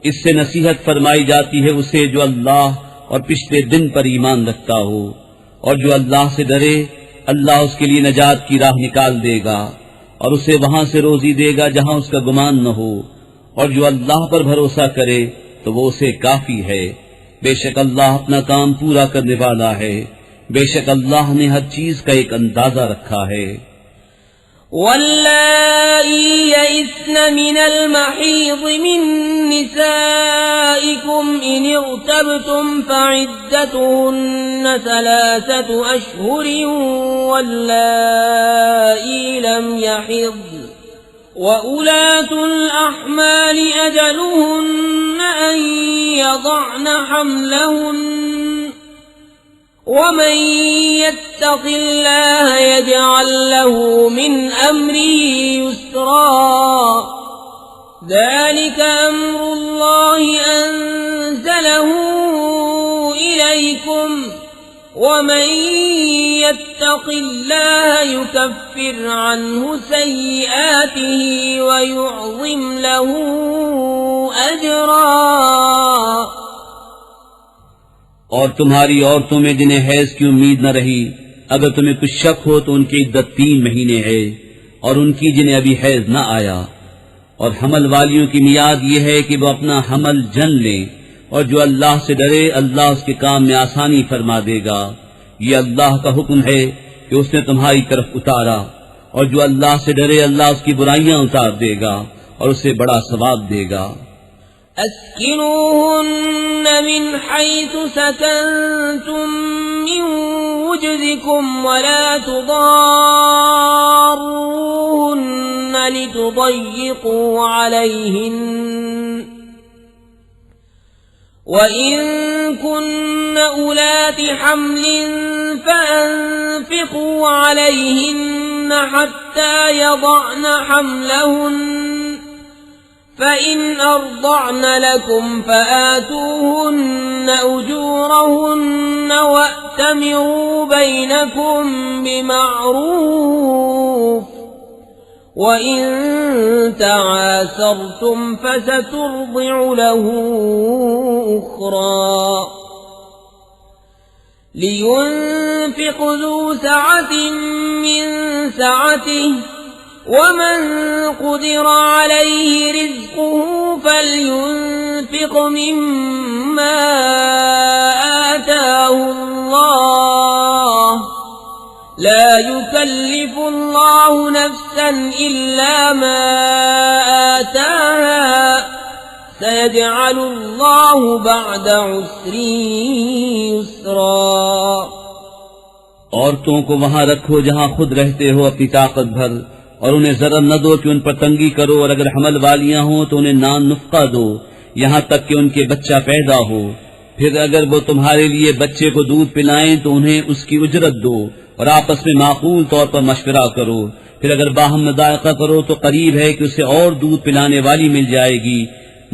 इससे नसीहत फरमाई जाती है उसे जो अल्लाह और पिछले दिन पर ईमान रखता हो, और जो अल्लाह से डरे अल्लाह उसके लिए नजात की राह निकाल देगा और उसे वहां से रोजी देगा जहां उसका गुमान न हो, और जो अल्लाह पर भरोसा करे तो वो उसे काफी है। बेशक अल्लाह अपना काम पूरा करने वाला है, बेशक अल्लाह ने हर चीज का एक अंदाजा रखा है। वल्लाई यइस्न मिनल महीज़ मिन निसाइकुम इन इर्तबतुम फ़इद्दतुहुन्न सलासतु अश्हुरिन वल्लाई लम यहिज़्न वउलातुल अहमाल अजलुहुन्न अन यضعन हम्लहुन्न वमन यत्तक़िल्लाह यजअल लहू मिन अम्रिही युस्रा ज़ालिक अम्रुल्लाहि अंज़लहू इलैकुम वमन यत्तक़िल्लाह युकफ्फिर अन्हु सय्यिआतिही वयुअज़िम लहू अजरा। और तुम्हारी औरतों में जिन्हें हैज की उम्मीद न रही, अगर तुम्हें कुछ शक हो तो उनकी इद्दत 3 महीने है, और उनकी जिन्हें अभी हैज न आया। और हमल वालियों की मियाद ये है कि वो अपना हमल जन लें, और जो अल्लाह से डरे अल्लाह उसके काम में आसानी फरमा देगा। ये अल्लाह का हुक्म है कि उसने तुम्हारी तरफ उतारा, और जो अल्लाह से डरे अल्लाह उसकी बुराइयां उतार देगा, और उसे बड़ा सवाब देगा। अस्किनूहुन्न मिन हैथु सकंतुम मिन वुजदिकुम वला तुदार्रूहुन्न लितुضय्यिकू अलैहिन्न वइन कुन्न उलाति हम्लिन फअन्फिकू अलैहिन्न हत्ता यضعन हम्लहुन्न فإن أرضعن لكم فآتوهن أجورهن وأتمروا بينكم بمعروف وإن تعاسرتم فسترضع له أخرى لينفق ذو سعة من سعته ومن قدر عليه رزقه فلينفق مما آتاه الله لا يكلف الله نفسا إلا ما آتاها سيجعل الله بعد عسر يسرا। औरतों को वहां रखो जहां खुद रहते हो अपनी ताकत भर, और उन्हें जरा न दो कि उन पर तंगी करो, और अगर हमल वालियां हो तो उन्हें नान नुफ्का दो यहाँ तक कि उनके बच्चा पैदा हो। फिर अगर वो तुम्हारे लिए बच्चे को दूध पिलाएं तो उन्हें उसकी उजरत दो, और आपस में माकूल तौर पर मशवरा करो। फिर अगर बाहम मुदायका करो तो करीब है कि उसे और दूध पिलाने वाली मिल जाएगी।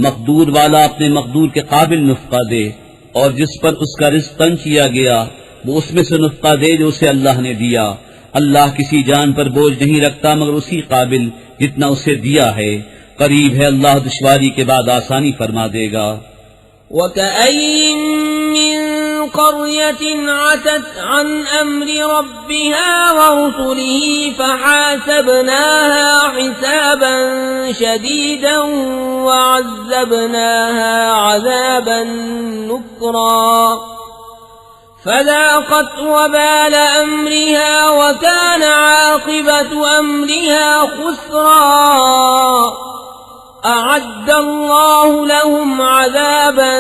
मकदूर वाला अपने मकदूर के काबिल नुफ्का दे, और जिस पर उसका रिज़्क़ तंग किया गया वो उसमें से नुफ्का दे जो उसे अल्लाह ने दिया। अल्लाह किसी जान पर बोझ नहीं रखता मगर उसी काबिल जितना उसे दिया है। करीब है अल्लाह दुश्वारी के बाद आसानी फरमा देगा। वकअय्यिन मिन क़र्यतिन अतत अन अम्रि रब्बिहा व रुसुलिही फहासबनाहा हिसाबन शदीदन व अज़्ज़बनाहा अज़ाबन नुक्रा فذاقت وبال أمرها وكان عاقبة أمرها خسرا أعد الله لهم عذابا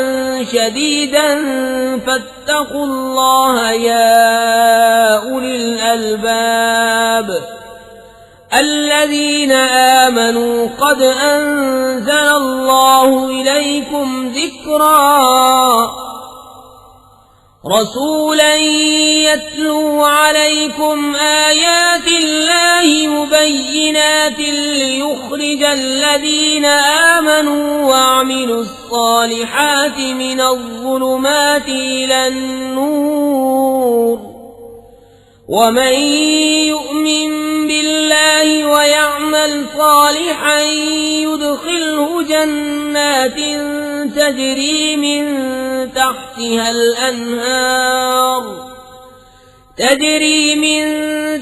شديدا فاتقوا الله يا أولي الألباب الذين آمنوا قد أنزل الله إليكم ذكرا رسولا يتلو عليكم آيات الله مبينات ليخرج الذين آمنوا وعملوا الصالحات من الظلمات إلى النور ومن يؤمن بالله ويعمل صالحا يدخله جنات تجري من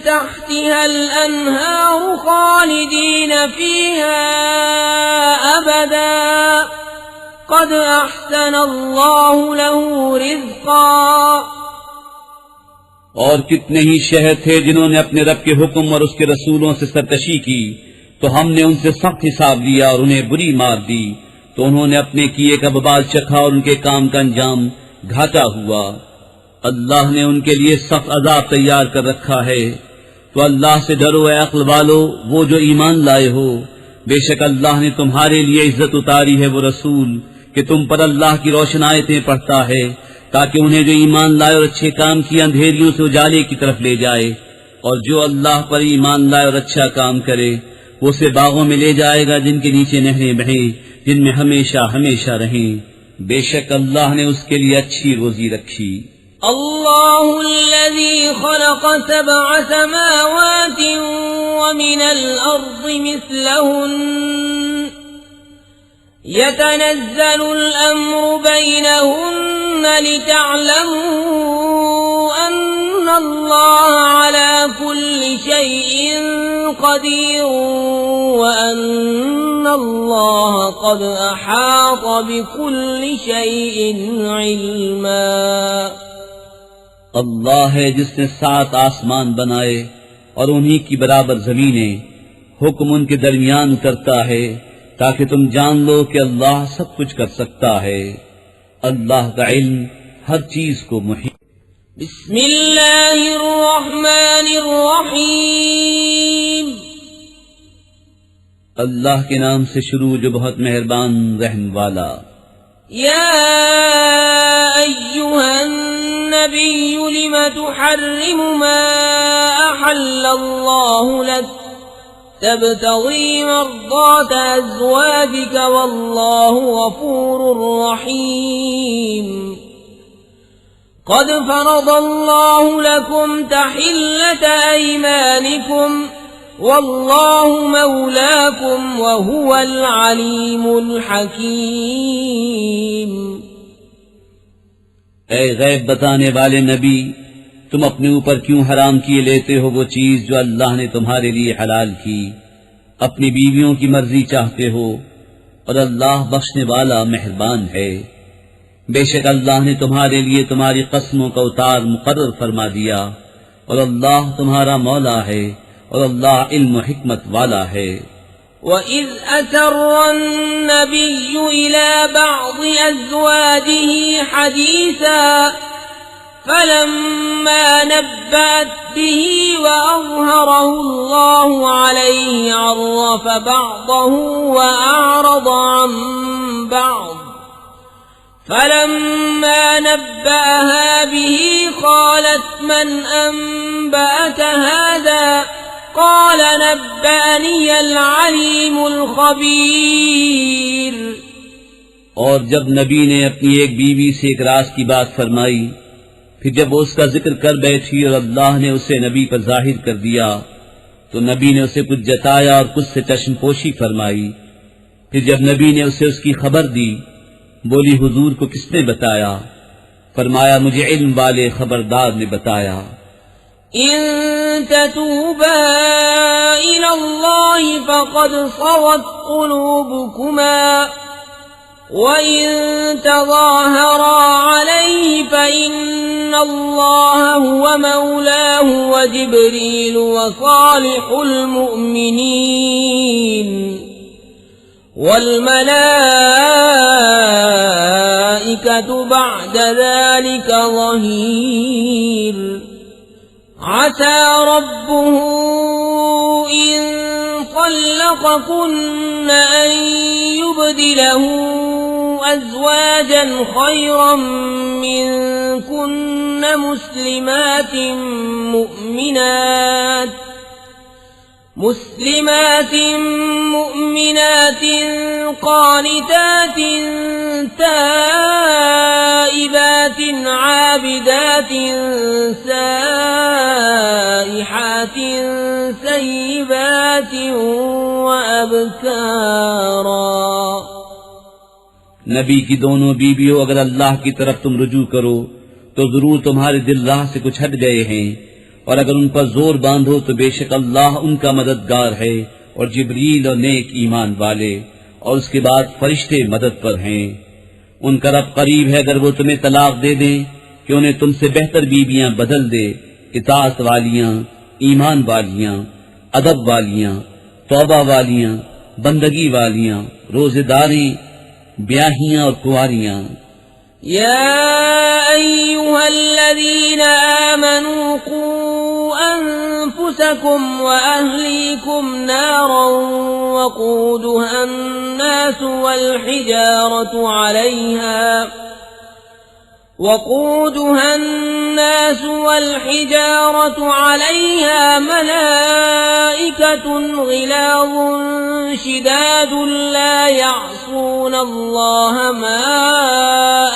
تحتها الأنهار خالدين فيها أبدا قد أحسن الله له رزقا। और कितने ही शहर थे जिन्होंने अपने रब के हुक्म और उसके रसूलों से सरकशी की, तो हमने उनसे सख्त हिसाब लिया और उन्हें बुरी मार दी। तो उन्होंने अपने किए का बबाल चखा और उनके काम का अंजाम घाटा हुआ। अल्लाह ने उनके लिए सख्त अजाब तैयार कर रखा है। तो अल्लाह से डरो ऐ अक्ल वालो, वो जो ईमान लाए हो। बेशक अल्लाह ने तुम्हारे लिए इज्जत उतारी है वो रसूल कि तुम पर अल्लाह की रोशन आयतें पढ़ता है, ताकि उन्हें जो ईमान लाए और अच्छे काम किए अंधेरियों से उजाले की तरफ ले जाए। और जो अल्लाह पर ईमान लाए और अच्छा काम करे वो उसे बागों में ले जाएगा जिनके नीचे नहरें बहें, जिनमें हमेशा हमेशा रहें। बेशक अल्लाह ने उसके लिए अच्छी रोजी रखी। अल्लाहुल्लज़ी खलक़ सबअ समावातिन व मिनल अर्ज़ि मिस्लहुन्न यतनज़्ज़लुल अम्रु बैनहुन्न लितअलमू अन्नल्लाह अला कुल्लि शैइन क़दीर व अन्नल्लाह क़द अहात बिकुल्लि शैइन इल्मा। अल्लाह है जिसने 7 आसमान बनाए और उन्हीं की बराबर जमीनें। हुक्म उनके दरमियान उतरता है ताकि तुम जान लो कि अल्लाह सब कुछ कर सकता है। अल्लाह का इल्म हर चीज को मुहीत। बिस्मिल्लाहिर्रहमानिर्रहीम। अल्लाह के नाम से शुरू जो बहुत मेहरबान रहम वाला। या अय्युहन नबिय्यु लिमा तुहर्रिमु मा अहल्लल्लाहु लक तबतगी मर्दात अज़वाजिक वल्लाहु गफूरुर रहीम। क़द फ़रज़ल्लाहु लकुम तहिल्लत ऐमानिकुम वल्लाहु मौलाकुम वहुवल अलीमुल हकीम। ऐ गैब बताने वाले नबी, तुम अपने ऊपर क्यों हराम किए लेते हो वो चीज जो अल्लाह ने तुम्हारे लिए हलाल की? अपनी बीवियों की मर्जी चाहते हो और अल्लाह बख्शने वाला मेहरबान है। बेशक अल्लाह ने तुम्हारे लिए तुम्हारी कसमों का उतार मुकर्रर फरमा दिया और अल्लाह तुम्हारा मौला है और अल्लाह इल्म और हिकमत वाला है। वइज़ असर्रन नबिय्यु इला बअज़ि अज़वाजिही हदीसा फलम्मा नब्बअत बिही वअज़हरहु अल्लाहु अलैहि अर्रफ़ बअज़हु वअअरज़ अन बअज़ फलम्मा नब्बअहा बिही क़ालत मन अनबअक हाज़ा क़ाल नब्बअनियल अलीमुल ख़बीर। और जब नबी ने अपनी एक बीवी से एक राज की बात फरमाई, फिर जब वो उसका जिक्र कर बैठी और अल्लाह ने उसे नबी पर जाहिर कर दिया, तो नबी ने उसे कुछ जताया और कुछ से चश्मपोशी फरमाई। फिर जब नबी ने उसे उसकी खबर दी, बोली हुजूर को किसने बताया? फरमाया मुझे इल्म वाले खबरदार ने बताया। इन ततूबा इलल्लाहि फक़द सगत क़ुलूबुकुमा वइन तज़ाहरा अलैहि फ़इन्नल्लाह हुवा मौलाहु व जिब्रील व सालिहुल मुअमिनीन वल मलाइकतु बअद ज़ालिका ज़हीर। असा रब्बुहु इन तल्लक़कुन्न अन युबदिलहु अज़वाजन खैरन मिनकुन्न मुस्लिमातिन मुमिनातिन क़ानितातिन ताइबातिन आबिदातिन साइहातिन सय्यिबातिन व अबकारा। नबी की दोनों बीवियों, अगर अल्लाह की तरफ तुम रुजू करो तो जरूर तुम्हारे दिल राह से कुछ हट गए हैं, और अगर उन पर जोर बांधो तो बेशक अल्लाह उनका मददगार है और जिब्रील और नेक ईमान वाले, और उसके बाद फरिश्ते मदद पर हैं। उनका रब करीब है अगर वो तुम्हें तलाक दे दें कि उन्हें तुमसे बेहतर बीवियां बदल दे, इताअत वालियां, ईमान वालियां, अदब वालियां, तौबा वालियां, बंदगी वालियां, रोजेदारी, ब्याहियां और कुंवारियां। या अय्युहल्लज़ीना आमनू क़ू अन्फुसकुम व अहलीकुम नारन वक़ूदुहा अन्नासु वल्हिजारतु अलैहा मलाइकतुन ग़िलाज़ुन शिदादुन ला यअसून अल्लाह मा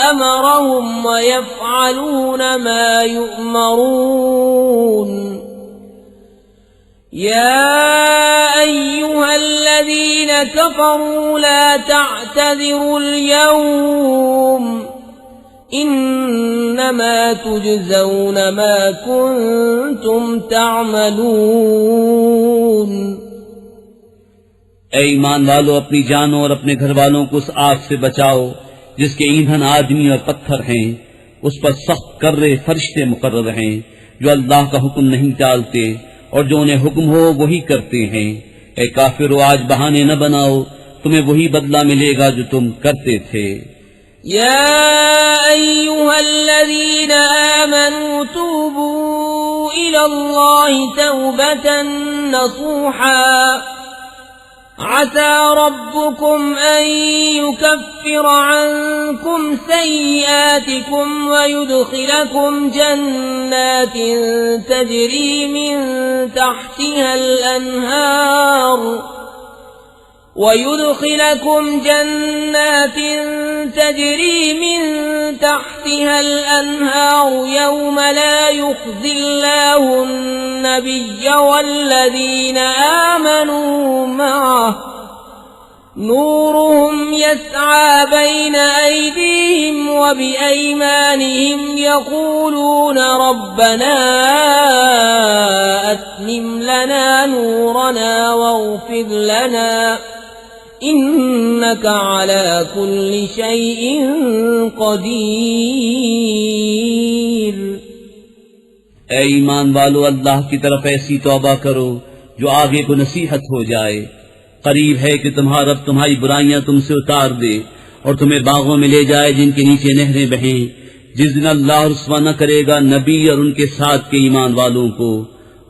अमरहुम व यफ़अलून मा युअमरून। या अय्युहल्लज़ीन कफ़रू ला तअ्तज़िरुल यौम इन्नमा तुजज़ौन मा कुन्तुम तअमलून। ऐ ईमान वालों, अपनी जानों और अपने घर वालों को उस आग से बचाओ जिसके ईंधन आदमी और पत्थर हैं। उस पर सख्त कर्रे फरिश्ते मुकर्रर हैं जो अल्लाह का हुक्म नहीं टालते और जो उन्हें हुक्म हो वही करते हैं। ऐ काफिरों, आज बहाने न बनाओ तुम्हें वही बदला मिलेगा जो तुम करते थे। या अय्युहल्लज़ीन आमनू तूबू इलल्लाहि तौबतन नसूहा असा रब्बुकुम अन युकफ्फिर अन्कुम सय्यिआतिकुम वयुदखिलकुम जन्नातिन तजरी मिन तहतिहल अन्हार ويدخلكم جنات تجري من تحتها الأنهار يوم لا يخزي الله النبي والذين آمنوا معه نورهم يسعى بين أيديهم وبأيمانهم يقولون ربنا أتمم لنا نورنا واغفر لنا إنك على كل شيء قدير। ऐ ईमान वालो, अल्लाह की तरफ ऐसी तौबा करो जो आगे को नसीहत हो जाए। करीब है कि तुम्हारा रब तुम्हारी बुराइयां तुमसे उतार दे और तुम्हें बागों में ले जाए जिनके नीचे नहरें बहें। जिस दिन अल्लाह रुस्वा न करेगा नबी और उनके साथ के ईमान वालों को,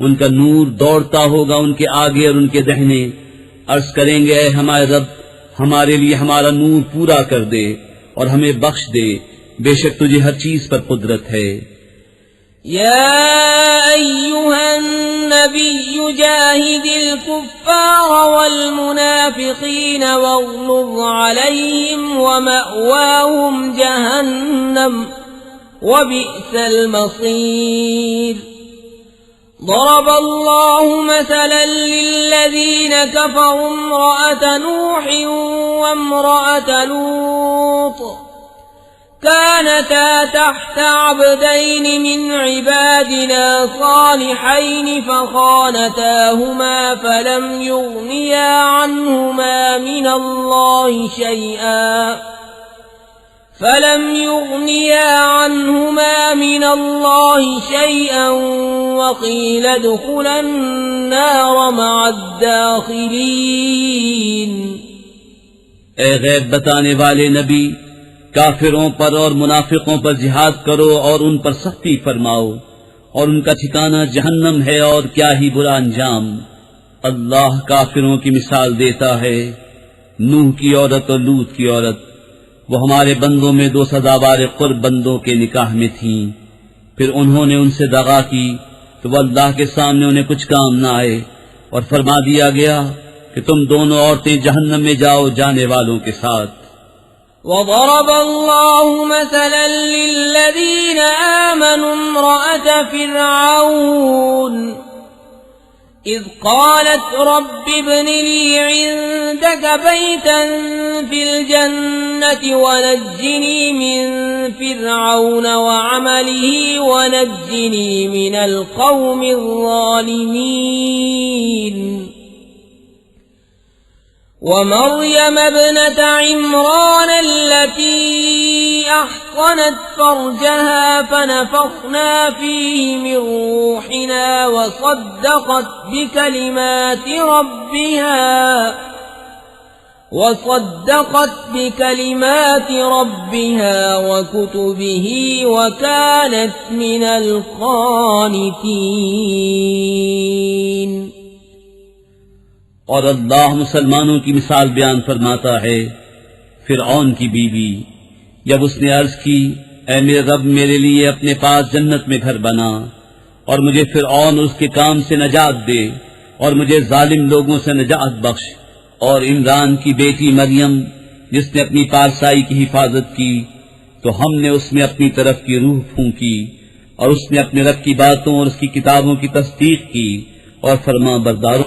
उनका नूर दौड़ता होगा उनके आगे और उनके दाहिने। अर्ज करेंगे, ऐ हमारे रब, हमारे लिए हमारा नूर पूरा कर दे और हमें बख्श दे, बेशक तुझे हर चीज पर कुदरत है। या अय्युहन नबी जाहिदिल कुफ्फार वल मुनाफिकीन वग़्लुज़ अलैहिम वमअवाहुम जहन्नम वबिअसल मसीर। ضرب الله مثلا للذين كفروا امرأة نوح وامرأة لوط كانتا تحت عبدين من عبادنا صالحين فخانتاهما فلم يغنيا عنهما من الله شيئا وقيل ادخلا النار مع الداخلين۔ ए गैब बताने वाले नबी, काफिरों पर और मुनाफिकों पर जिहाद करो और उन पर सख्ती फरमाओ और उनका ठिकाना जहन्नम है और क्या ही बुरा अंजाम। अल्लाह काफिरों की मिसाल देता है, नूह की औरत और लूत की औरत। वो हमारे बंदों में दो सदाबार कुर्ब बंदों के निकाह में थीं। फिर उन्होंने उनसे दगा की तो वह अल्लाह के सामने उन्हें कुछ काम न आए और फरमा दिया गया कि तुम दोनों औरतें जहन्नम में जाओ जाने वालों के साथ। وضرب الله مثلا للذين آمنوا امرأة فرعون إذ قالت رب ابن لي عندك بيتا في الجنة ونجني من فرعون وعمله ونجني من القوم الظالمين۔ ومريم ابنة عمران التي أحصنت فرجها فنفخنا فيه من روحنا وصدقت بكلمات ربها وكتبه وكانت من القانتين۔ और अल्लाह मुसलमानों की मिसाल बयान फरमाता है, फिरऔन की बीवी, जब उसने अर्ज की, ऐ मेरे रब, मेरे लिए अपने पास जन्नत में घर बना और मुझे फिरऔन उसके काम से नजात दे और मुझे जालिम लोगों से नजात बख्श। और इमरान की बेटी मरियम, जिसने अपनी पारसाई की हिफाजत की, तो हमने उसमें अपनी तरफ की रूह फूंकी और उसने अपने रब की बातों और उसकी किताबों की तस्दीक की और फरमा बरदारों